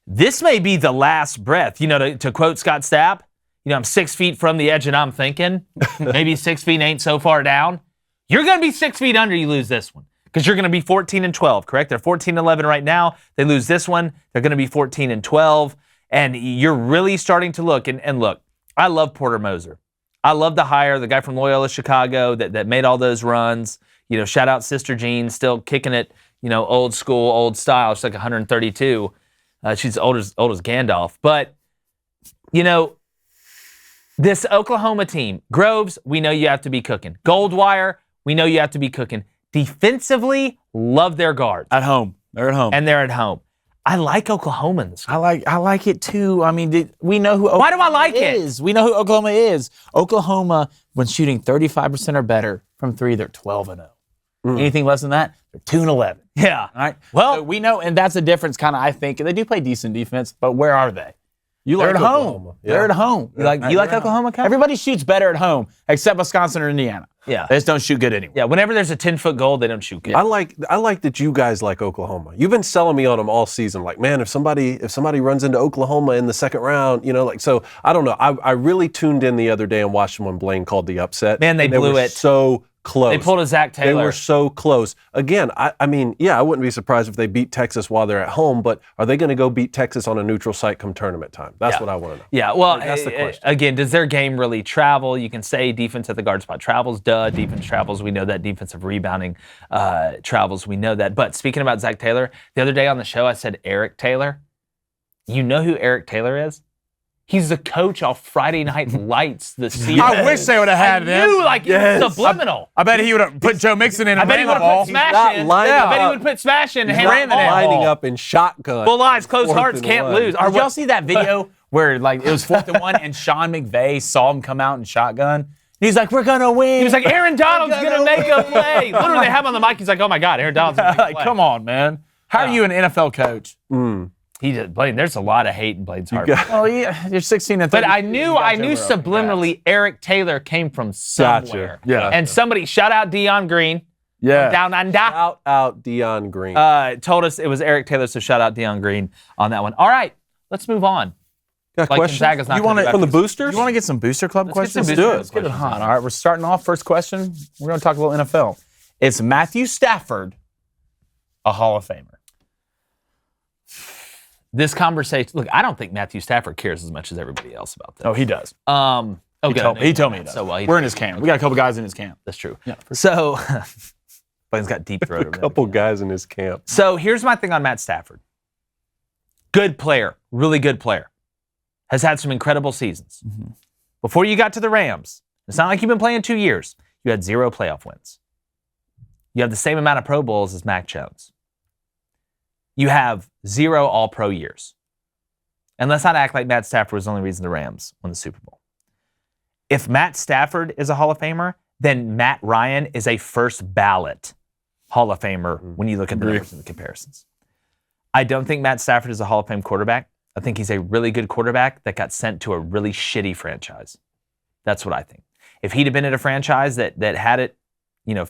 This may be the last breath. To quote Scott Stapp, I'm 6 feet from the edge, and I'm thinking maybe 6 feet ain't so far down. You're going to be 6 feet under. You lose this one. Because you're going to be 14-12, correct? They're 14-11 right now. They lose this one, they're going to be 14-12. And you're really starting to look. And look, I love Porter Moser. I love the hire, the guy from Loyola Chicago that made all those runs. Shout out Sister Jean, still kicking it, old school, old style. She's like 132. She's old as Gandalf. But, this Oklahoma team, Groves, we know you have to be cooking. Goldwire, we know you have to be cooking. Defensively, love their guards. At home. They're at home. And they're at home. I like Oklahoma in this. I like it too. I mean, we know who Oklahoma Why do I like is. We know who Oklahoma is. Oklahoma, when shooting 35% or better from 3, they're 12-0. Anything less than that, they're 2-11. Yeah. All right. Well, so we know, and that's the difference, kind of. I think they do play decent defense, but where are they? You They're like at Oklahoma. home. Yeah. They're at home. You like Oklahoma, Kyle? Everybody shoots better at home, except Wisconsin or Indiana. Yeah. They just don't shoot good anyway. Yeah, whenever there's a 10-foot goal, they don't shoot good. I like that you guys like Oklahoma. You've been selling me on them all season. Like, man, if somebody runs into Oklahoma in the second round, so I don't know. I really tuned in the other day and watched them when Blaine called the upset. Man, they blew were it. So close. They pulled a Zach Taylor. They were so close. Again, I mean, yeah, I wouldn't be surprised if they beat Texas while they're at home, but are they going to go beat Texas on a neutral site come tournament time? That's what I want to know. Yeah, well, That's the question. Again, does their game really travel? You can say defense at the guard spot travels. Duh, defense travels. We know that. Defensive rebounding travels. We know that. But speaking about Zach Taylor, the other day on the show I said Eric Taylor. You know who Eric Taylor is? He's the coach off Friday Night Lights this season. I wish they would have had him. Knew, like, it was subliminal. I bet he would have put Joe Mixon in and I bet he ran would the have ball. put Smash in. I bet he would put Smash in and ran the lining ball. up in shotgun. Full eyes, closed Fourth hearts, and can't one. lose. Did y'all see that video where like it was 4th and 1 and Sean McVay saw him come out in shotgun? And he's like, "We're gonna win." He was like, Aaron Donald's going to make a play. Literally, they have him on the mic. He's like, oh, my God, Aaron Donald's going to make a play. Come on, man. How are you an NFL coach? He did, Blaine, there's a lot of hate in Blaine's heart. Well, you're 16 and 30. But I knew subliminally Eric Taylor came from somewhere. Yeah. And somebody, shout out Dion Green. Yeah. Down under. Shout out Dion Green. Told us it was Eric Taylor, so shout out Dion Green on that one. All right, let's move on. Got Like questions? Gonzaga's not You gonna want do it from the after this. boosters? You want to get some Booster Club questions? some Booster Club Let's get it questions. hot. All right, we're starting off. First question. We're going to talk a little NFL. Is Matthew Stafford a Hall of Famer? This conversation, look, I don't think Matthew Stafford cares as much as everybody else about this. Oh, he does. Good. He told me he does. So well, We're in his camp. We got a couple guys in his camp. That's true. Yeah, So, Blaine's got deep throat. a couple guys in his camp. So here's my thing on Matt Stafford. Good player, really good player. Has had some incredible seasons. Mm-hmm. Before you got to the Rams, it's not like you've been playing 2 years. You had 0 playoff wins. You have the same amount of Pro Bowls as Mac Jones. You have 0 All-Pro years. And let's not act like Matt Stafford was the only reason the Rams won the Super Bowl. If Matt Stafford is a Hall of Famer, then Matt Ryan is a first ballot Hall of Famer when you look at the numbers and the comparisons. I don't think Matt Stafford is a Hall of Fame quarterback. I think he's a really good quarterback that got sent to a really shitty franchise. That's what I think. If he'd have been at a franchise that had it,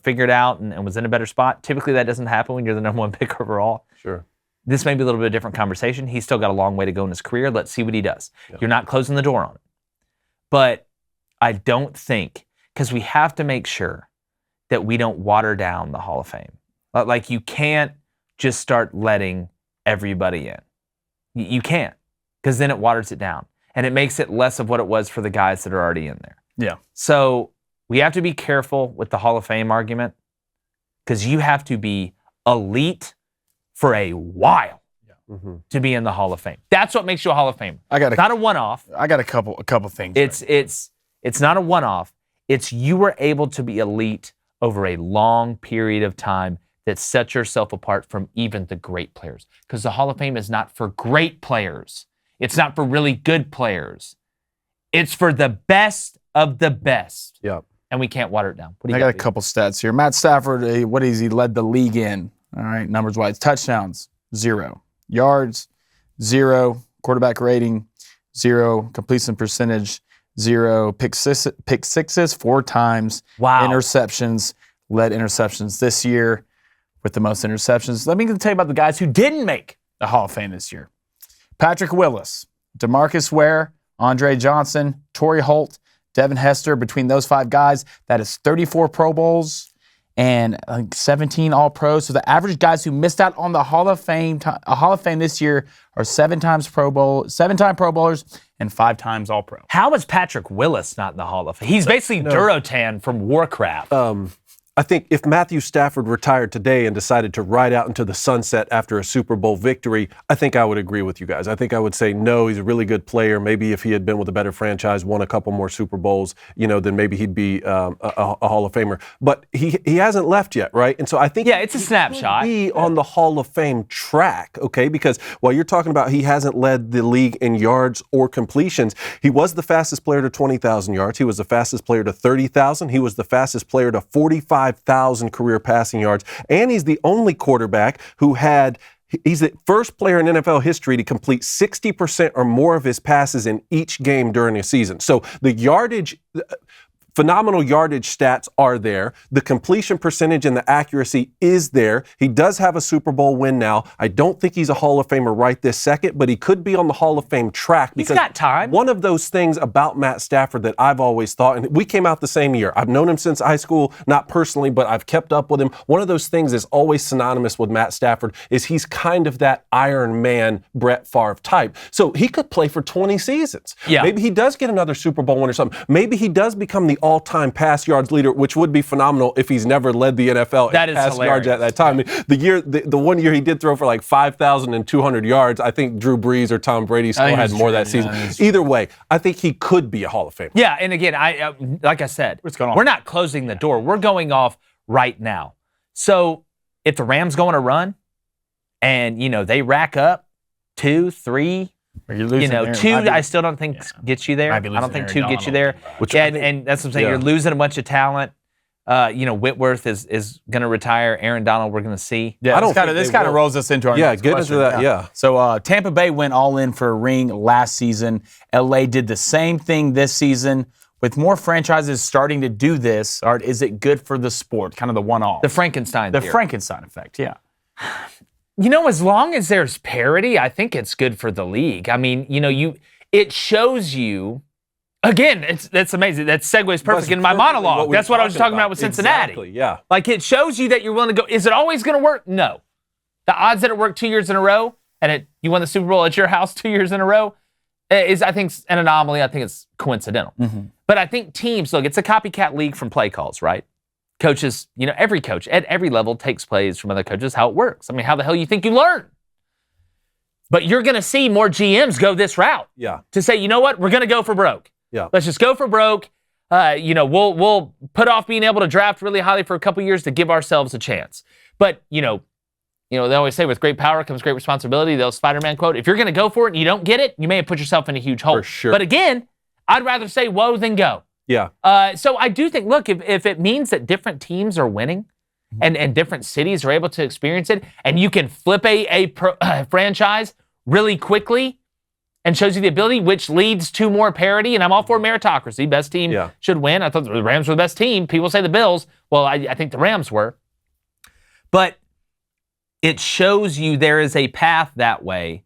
figured out and was in a better spot, typically that doesn't happen when you're the number 1 pick overall. Sure. This may be a little bit of a different conversation. He's still got a long way to go in his career. Let's see what he does. Yeah. You're not closing the door on it. But I don't think, because we have to make sure that we don't water down the Hall of Fame. Like, you can't just start letting everybody in. You can't, because then it waters it down. And it makes it less of what it was for the guys that are already in there. Yeah. So we have to be careful with the Hall of Fame argument, because you have to be elite for a while to be in the Hall of Fame. That's what makes you a Hall of Famer. It's not a one-off. I got a couple things. It's not a one-off. It's you were able to be elite over a long period of time that sets yourself apart from even the great players. Because the Hall of Fame is not for great players. It's not for really good players. It's for the best of the best. Yeah. And we can't water it down. I got a couple stats here. Matt Stafford, what is he led the league in? All right, numbers-wise. Touchdowns, 0. Yards, 0. Quarterback rating, 0. Completion percentage, 0. Pick sixes 4 times. Wow. Interceptions, led interceptions this year with the most interceptions. Let me tell you about the guys who didn't make the Hall of Fame this year. Patrick Willis, DeMarcus Ware, Andre Johnson, Torrey Holt, Devin Hester. Between those 5 guys, that is 34 Pro Bowls and 17 All-Pros. So the average guys who missed out on the Hall of Fame this year are 7-time Pro Bowlers and 5 times All-Pro. How is Patrick Willis not in the Hall of Fame? He's basically Durotan from Warcraft. I think if Matthew Stafford retired today and decided to ride out into the sunset after a Super Bowl victory, I think I would agree with you guys. I think I would say, no, he's a really good player. Maybe if he had been with a better franchise, won a couple more Super Bowls, then maybe he'd be a Hall of Famer. But he hasn't left yet, right? And so I think it's a snapshot. He could be on the Hall of Fame track, okay? Because while you're talking about he hasn't led the league in yards or completions, he was the fastest player to 20,000 yards. He was the fastest player to 30,000. He was the fastest player to 45,000 career passing yards. And he's the only quarterback he's the first player in NFL history to complete 60% or more of his passes in each game during a season. So the yardage phenomenal yardage stats are there. The completion percentage and the accuracy is there. He does have a Super Bowl win now. I don't think he's a Hall of Famer right this second, but he could be on the Hall of Fame track. He's got time. One of those things about Matt Stafford that I've always thought, and we came out the same year. I've known him since high school, not personally, but I've kept up with him. One of those things is always synonymous with Matt Stafford is he's kind of that Iron Man, Brett Favre type. So he could play for 20 seasons. Yeah. Maybe he does get another Super Bowl win or something. Maybe he does become the all-time pass yards leader, which would be phenomenal if he's never led the NFL That in is pass hilarious. yards at that time. The 1 year he did throw for like 5,200 yards, I think Drew Brees or Tom Brady still think had it's more true. that season. Yeah, it's true. Either way, I think he could be a Hall of Famer. Yeah, and again, like I said, What's going on? we're not closing the door. We're going off right now. So if the Rams go on a run and, they rack up 2, 3, Or you're losing there. 2, Might be- I still don't think gets you there. Might be I don't losing think Aaron 2 gets you Donald. there. Which Yeah, I think- and that's what I'm saying. yeah. You're losing a bunch of talent. Whitworth is going to retire. Aaron Donald, we're going to see. Yeah, I don't think this they kind of will. rolls us into our Yeah, next get question. into that, yeah. So Tampa Bay went all in for a ring last season. LA did the same thing this season. With more franchises starting to do this, Art, is it good for the sport? Kind of the one-off. The Frankenstein The theory. Frankenstein effect, yeah. As long as there's parity, I think it's good for the league. I mean, it shows you. Again, that's amazing. That segues perfect into my perfectly monologue. what we That's were what I was talking about with about. Cincinnati. Exactly, yeah. Like, it shows you that you're willing to go. Is it always going to work? No. The odds that it worked 2 years in a row and you won the Super Bowl at your house 2 years in a row is, I think, an anomaly. I think it's coincidental. But I think teams, look, it's a copycat league from play calls, right? Coaches, every coach at every level takes plays from other coaches, how it works. I mean, how the hell you think you learn? But you're going to see more GMs go this route. Yeah. To say, you know what, we're going to go for broke. Yeah. Let's just go for broke. We'll put off being able to draft really highly for a couple years to give ourselves a chance. But, they always say with great power comes great responsibility, the old Spider-Man quote. If you're going to go for it and you don't get it, you may have put yourself in a huge hole. For sure. But again, I'd rather say whoa than go. Yeah. So I do think, look, if it means that different teams are winning and different cities are able to experience it, and you can flip a franchise really quickly and shows you the ability, which leads to more parity, and I'm all for meritocracy. Best team should win. I thought the Rams were the best team. People say the Bills. Well, I think the Rams were. But it shows you there is a path that way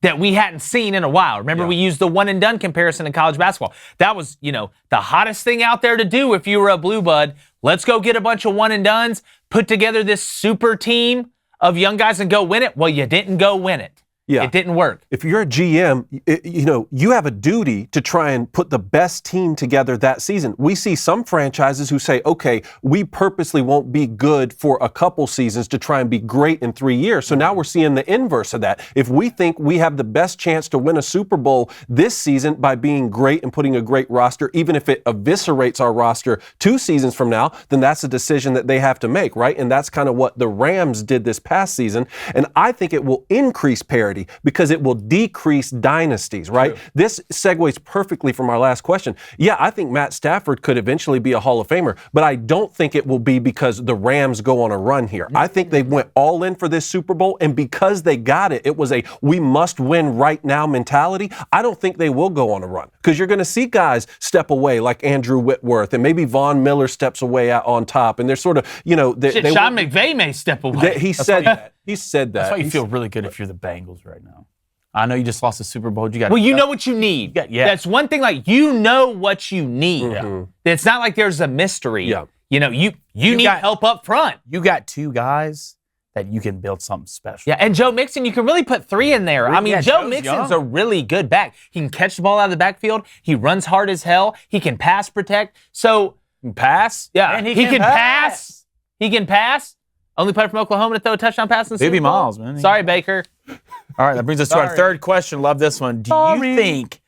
that we hadn't seen in a while. Remember, we used the one and done comparison in college basketball. That was, the hottest thing out there to do if you were a blue bud. Let's go get a bunch of one and dones, put together this super team of young guys and go win it. Well, you didn't go win it. Yeah. It didn't work. If you're a GM, you have a duty to try and put the best team together that season. We see some franchises who say, okay, we purposely won't be good for a couple seasons to try and be great in 3 years. So now we're seeing the inverse of that. If we think we have the best chance to win a Super Bowl this season by being great and putting a great roster, even if it eviscerates our roster 2 seasons from now, then that's a decision that they have to make, right? And that's kind of what the Rams did this past season. And I think it will increase parity because it will decrease dynasties, right? True. This segues perfectly from our last question. Yeah, I think Matt Stafford could eventually be a Hall of Famer, but I don't think it will be because the Rams go on a run here. I think they went all in for this Super Bowl, and because they got it, it was a we must win right now mentality. I don't think they will go on a run because you're going to see guys step away like Andrew Whitworth, and maybe Von Miller steps away out on top, and they're sort of, Sean McVay may step away. He said that. He said that. That's why you feel really good if you're the Bengals right now. I know you just lost the Super Bowl. You got. Well, you know what you need. That's one thing. Like, you know what you need. Mm-hmm. It's not like there's a mystery. Yeah. You need help up front. You got 2 guys that you can build something special. Yeah, and Joe Mixon, you can really put 3 in there. I mean, Joe Joe's Mixon's young. a really good back. He can catch the ball out of the backfield. He runs hard as hell. He can pass protect. So pass. yeah, And he can pass. He can pass. Only player from Oklahoma to throw a touchdown pass in the Super Baby Bowl. Miles, man. Sorry, Baker. All right, that brings us to our third question. Love this one. Do you think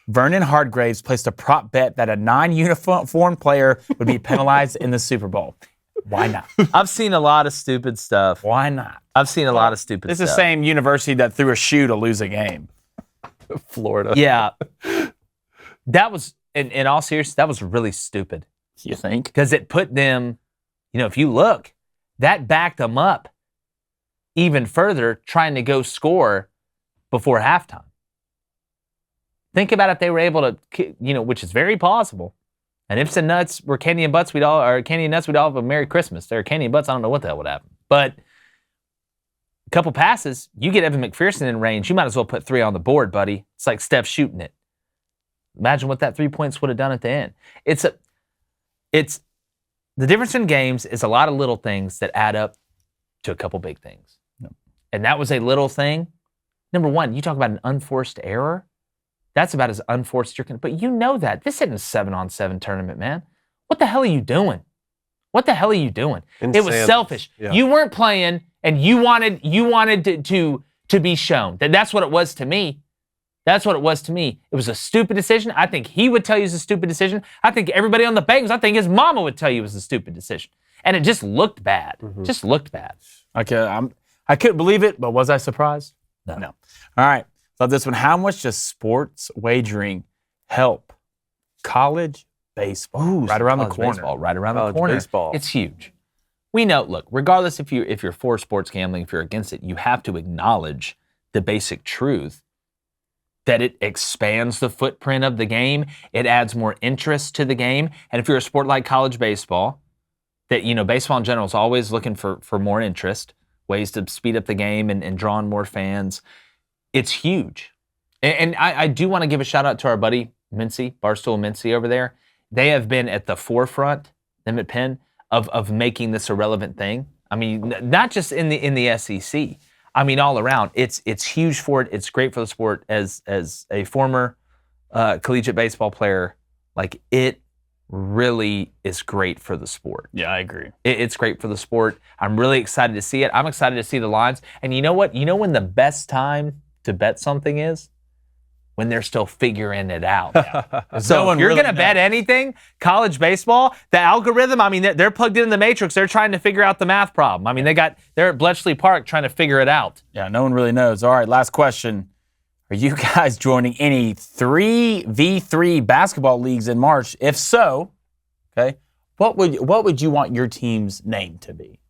Vernon Hargreaves placed a prop bet that a non-uniform player would be penalized in the Super Bowl? Why not? I've seen a lot of stupid stuff. Why not? I've seen a lot of stupid It's stuff. the same university that threw a shoe to lose a game. Florida. Yeah. That was, in all seriousness, that was really stupid. You think? Because it put them, if you look, that backed them up even further trying to go score before halftime. Think about if they were able to, which is very possible, And ifs and nuts were candy and nuts, we'd all have a Merry Christmas. They're candy and butts, I don't know what the hell would happen. But a couple passes, you get Evan McPherson in range, you might as well put 3 on the board, buddy. It's like Steph shooting it. Imagine what that 3 points would have done at the end. It's the difference in games is a lot of little things that add up to a couple big things. Yep. And that was a little thing. Number one, you talk about an unforced error. That's about as unforced you're going to. But you know that. This isn't a 7-on-7 tournament, man. What the hell are you doing? What the hell are you doing? It was selfish. Yeah. You weren't playing, and you wanted to be shown. That's what it was to me. That's what it was to me. It was a stupid decision. I think he would tell you it was a stupid decision. I think everybody on the Bengals, I think his mama would tell you it was a stupid decision. And it just looked bad. Mm-hmm. Just looked bad. Okay, I couldn't believe it, but was I surprised? No. All right. Love this one. How much does sports wagering help college baseball? Ooh, right around the corner. Baseball, right around the corner. Baseball. It's huge. We know, look, regardless if you're for sports gambling, if you're against it, you have to acknowledge the basic truth that it expands the footprint of the game. It adds more interest to the game. And if you're a sport like college baseball, that, baseball in general is always looking for more interest, ways to speed up the game and draw on more fans. It's huge. And I do want to give a shout out to our buddy Mincy, Barstool Mincy over there. They have been at the forefront, them at Penn, of making this a relevant thing. I mean, not just in the SEC. I mean, all around. It's huge for it. It's great for the sport. As a former collegiate baseball player, like, it really is great for the sport. Yeah, I agree. It's great for the sport. I'm really excited to see it. I'm excited to see the lines. And you know what? You know when the best time to bet something is? When they're still figuring it out. So if you're going to bet anything, college baseball, the algorithm, I mean, they're plugged in the matrix. They're trying to figure out the math problem. I mean, they're at Bletchley Park trying to figure it out. Yeah, no one really knows. All right, last question. Are you guys joining any 3v3 basketball leagues in March? If so, okay, what would you want your team's name to be?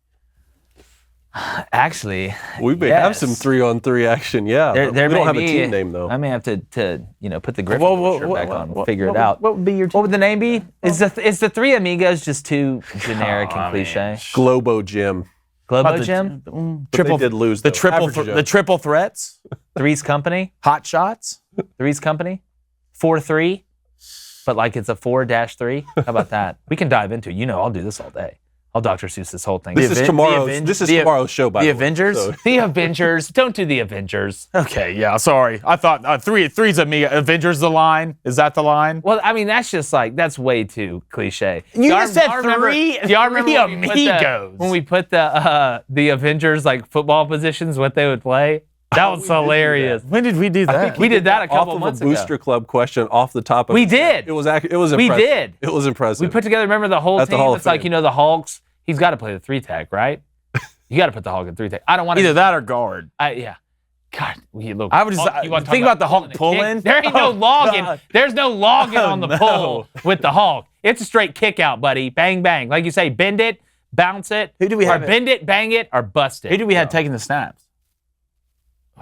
Actually, we may have some 3-on-3 action. Yeah, there we don't have a be, team name though. I may have to put the Griffin shirt back on and figure it out. What would be your team? What would the name be? Is the Three Amigos just too generic and cliche? Globo Gym. Globo Gym? Triple did lose the triple threats. Three's Company. Hot Shots. Three's Company. 4-3, but like it's a 4-3. How about that? We can dive into it. I'll do this all day. I'll Dr. Seuss this whole thing. This is tomorrow's show, by the way. The Avengers? So. The Avengers. Don't do the Avengers. Okay, yeah, sorry. I thought three's Avengers the line. Is that the line? Well, I mean, that's way too cliche. You just said three amigos. When we put the Avengers, like, football positions, what they would play? That was hilarious. When did we do that? I think we did that a couple months ago. Off of a Booster Club question off the top of We did. It was impressive. We did. It was impressive. We put together, remember the whole team? It's like, the Hulks. He's got to play the 3-tag, right? You got to put the Hulk in 3-tag. I don't want to. Either that or guard. Yeah. God, look. I would just think about the Hulk pulling. There ain't no logging. God. There's no logging on the pull with the Hulk. It's a straight kick out, buddy. Bang, bang. Like you say, bend it, bounce it. Who do we have? Or bend it, bang it, or bust it. Who do we have taking the snaps?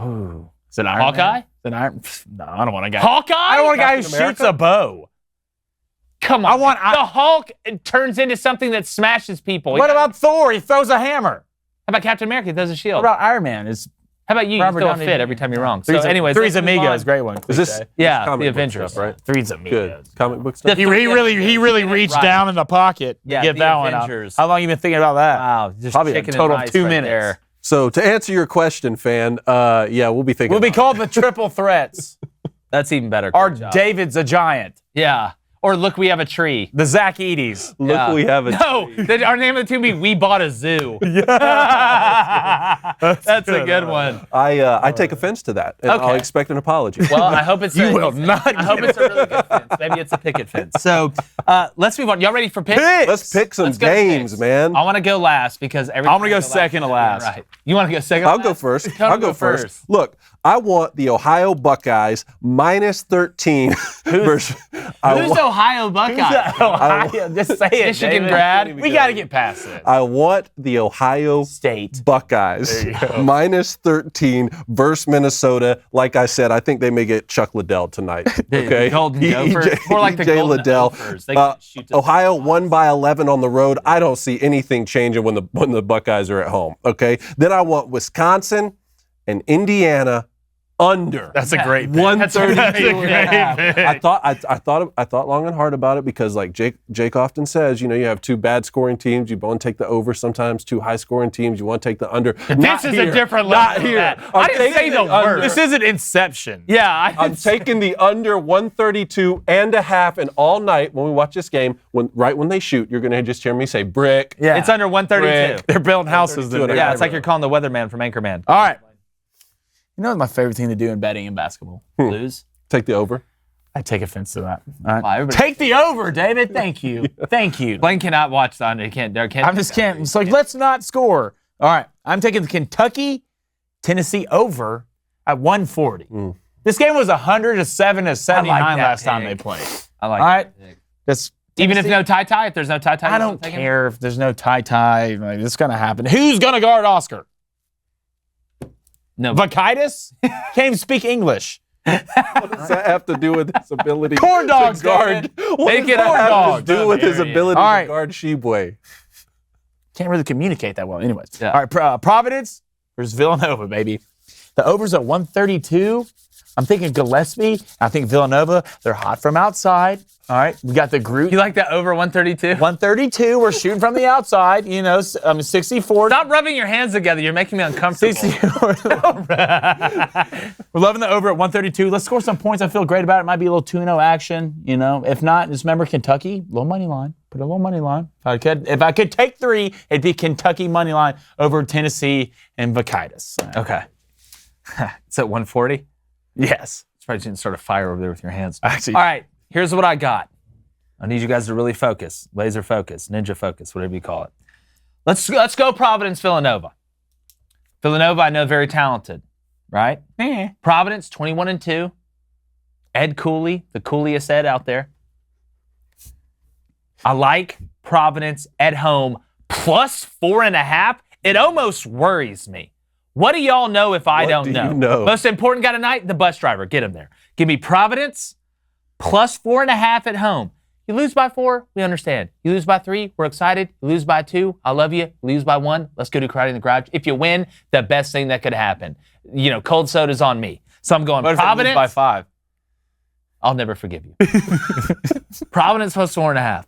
Ooh. Is it Iron Hawkeye? Man? Is it Iron? No, I don't want a guy. Hawkeye? I don't want a guy who shoots a bow. Come on. The Hulk turns into something that smashes people. What about Thor? He throws a hammer. How about Captain America? He throws a shield. What about Iron Man? How about you? You throw a fit every time you're wrong. So anyways, Three's Amigos, great one. Is this? Yeah, the Avengers, stuff, right? Three's Amigos. Good. Comic book stuff. He really reached down in the pocket to get that one out. How long you been thinking about that? Wow, just probably a total of 2 minutes. There. So to answer your question, fan, we'll be thinking. We'll be called the Triple Threats. That's even better. Or David's a Giant. Yeah. Or look, we have a tree. The Zach Eady's. Look, we have a tree. Our name of the team would be We Bought a Zoo. Yeah. That's a good one. I take offense to that, and I'll expect an apology. Well, I hope it's you will not. I hope it's a really good fence. Maybe it's a picket fence. So let's move on. Y'all ready for picks? Let's pick some games, man. I want to go last because I'm going to go second to last. Right. You want to go second? I'll go first. I'll go first. Look, I want the Ohio Buckeyes minus 13 versus. Who's Ohio Buckeyes? Ohio? Just say it, Michigan David. grad? We got to get past this. I want the Ohio State Buckeyes minus 13 versus Minnesota. Like I said, I think they may get Chuck Liddell tonight. Okay, The Golden Gophers? More like the Golden Liddell. Gophers. They can shoot the Ohio won by 11 on the road. I don't see anything changing when the Buckeyes are at home. Okay, then I want Wisconsin and Indiana under. That's a great pick. 132 and a half. pick. I thought long and hard about it because, like Jake often says, you have two bad scoring teams. You want to take the over. Sometimes two high scoring teams. You want to take the under. This is a different level. Not here. I didn't say the word. This isn't Inception. Yeah, I'm taking the under 132 and a half, and all night when we watch this game, right when they shoot, you're going to just hear me say brick. Yeah. It's under 132. Brick. They're building houses. and a Yeah, half. it's like you're calling the weatherman from Anchorman. All right. You know what's my favorite thing to do in betting in basketball? Lose. Take the over. I take offense to that. All right. Wow, everybody- Take the over, David. Thank you. Thank you. Blaine cannot watch the under. He can't. I just can't. It's like, let's not score. All right. I'm taking the Kentucky, Tennessee over at 140. This game was 107 to 79 that last time pick. they played. I like All right. it. That's Even if no tie, if there's no tie, I don't care if there's no tie. Like, it's going to happen. Who's going to guard Oscar? No. Vakitis? Can't even speak English. What does that have to do with his ability Corn dogs, to guard? David. What Make does it that corn have dogs. to do with his ability All right. to guard Jboy? Can't really communicate that well. Anyways. Yeah. All right. Providence versus Villanova, baby. The over's at 132. I'm thinking Gillespie. I think Villanova. They're hot from outside. All right. We got the group. You like that over 132? 132. We're shooting from the outside. 64. Stop rubbing your hands together. You're making me uncomfortable. 64. We're loving the over at 132. Let's score some points. I feel great about it. Might be a little 2-0 action. If not, just remember Kentucky, low money line. Put a little money line. If I could take 3, it'd be Kentucky money line over Tennessee and Vakitis. Okay. It's at 140. Yes. It's probably didn't start a fire over there with your hands. Actually, All right. Here's what I got. I need you guys to really focus, laser focus, ninja focus, whatever you call it. Let's go Providence, Villanova. Villanova, I know, very talented, right? Providence, 21-2. Ed Cooley, the coolest Ed out there. I like Providence at home plus 4.5. It almost worries me. What do y'all know if I don't know? You know? Most important guy tonight, the bus driver. Get him there. Give me Providence plus 4.5 at home. You lose by 4, we understand. You lose by 3, we're excited. You lose by 2, I love you. You lose by 1, let's go do karate in the garage. If you win, the best thing that could happen. Cold soda's on me. So I'm going Providence by 5. I'll never forgive you. Providence plus 4.5.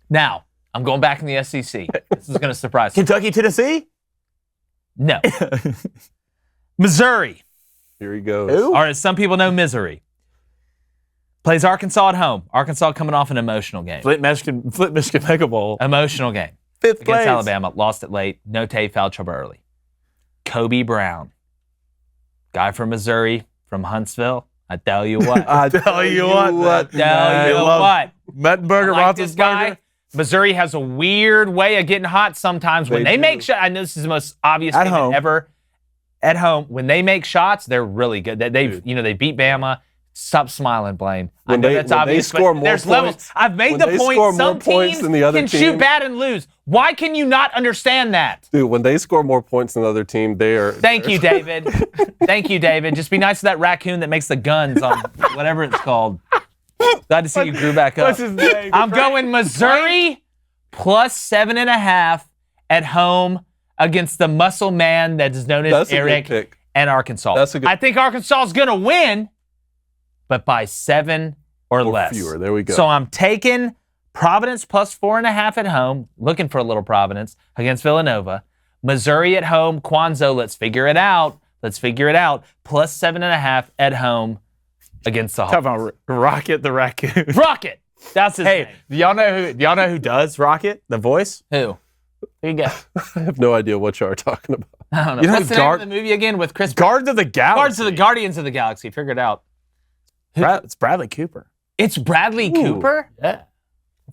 Now, I'm going back in the SEC. This is going to surprise you. Kentucky, Tennessee? No. Missouri, Here he goes. Who? or as some people know, Misery, plays Arkansas at home. Arkansas coming off an emotional game. Flint, Michigan Mega Bowl. Emotional game. 5th Against place. Alabama. Lost it late. No Tate, foul trouble early. Kobe Brown, guy from Missouri, from Huntsville. I tell you what. I tell you what. tell you love what. Mettenberger, I like this guy. Roethlisberger. Missouri has a weird way of getting hot sometimes. When They they do. make shots, I know this is the most obvious At statement home. ever. At home, when they make shots, they're really good. They beat Bama. Stop smiling, Blaine. I When know they- that's when they obvious, score but more there's levels. points- I've made when the they point score some more points teams than the other can shoot team- bad and lose. Why can you not understand that? Dude, when they score more points than the other team, they are. Thank you, David. Thank you, David. Just be nice to that raccoon that makes the guns on whatever it's called. Glad to see you grew back up. What's his name? I'm going Missouri plus 7.5 at home against the muscle man that is known as That's a good Eric pick. and Arkansas. That's a good- I think Arkansas is going to win, but by 7 or less. fewer. There we go. So I'm taking Providence plus 4.5 at home, looking for a little Providence against Villanova. Missouri at home, Quanzo, let's figure it out. Plus 7.5 at home against the Talk Hawks. about Rocket the raccoon. Rocket. That's his Hey, name. do y'all know who does Rocket? The voice? Who? Who you got? I have no idea what you are talking about. I don't know. You know What's who the name Guard- of the movie again with Chris? Guards of the Galaxy. Guardians of the Galaxy. Figure it out. It's Bradley Cooper. It's Bradley Cooper? Yeah.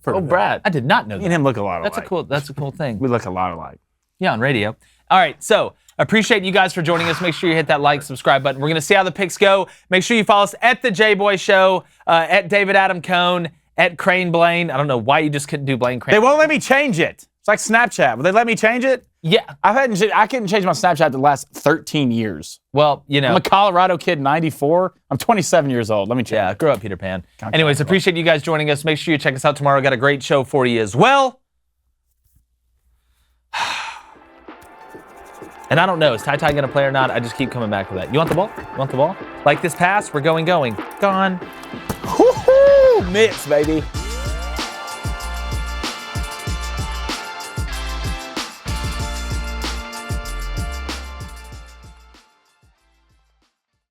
Heard Oh, of that. Brad. I did not know Me and that. him look a lot alike. That's a cool thing. We look a lot alike. Yeah, on radio. All right, so Appreciate you guys for joining us. Make sure you hit that like, subscribe button. We're going to see how the picks go. Make sure you follow us at the Jboy Show, at David Adam Cone, at Crane Blaine. I don't know why you just couldn't do Blaine Crane. They won't let me change it. It's like Snapchat. Will they let me change it? Yeah. I couldn't change my Snapchat the last 13 years. Well, you know. I'm a Colorado kid, 94. I'm 27 years old. Let me change. Yeah, grow up, Peter Pan. Anyways, appreciate you guys joining us. Make sure you check us out tomorrow. Got a great show for you as well. And I don't know, is Ty going to play or not? I just keep coming back to that. You want the ball? You want the ball? Like this pass? We're going. Gone. Woo-hoo! Mitts, baby.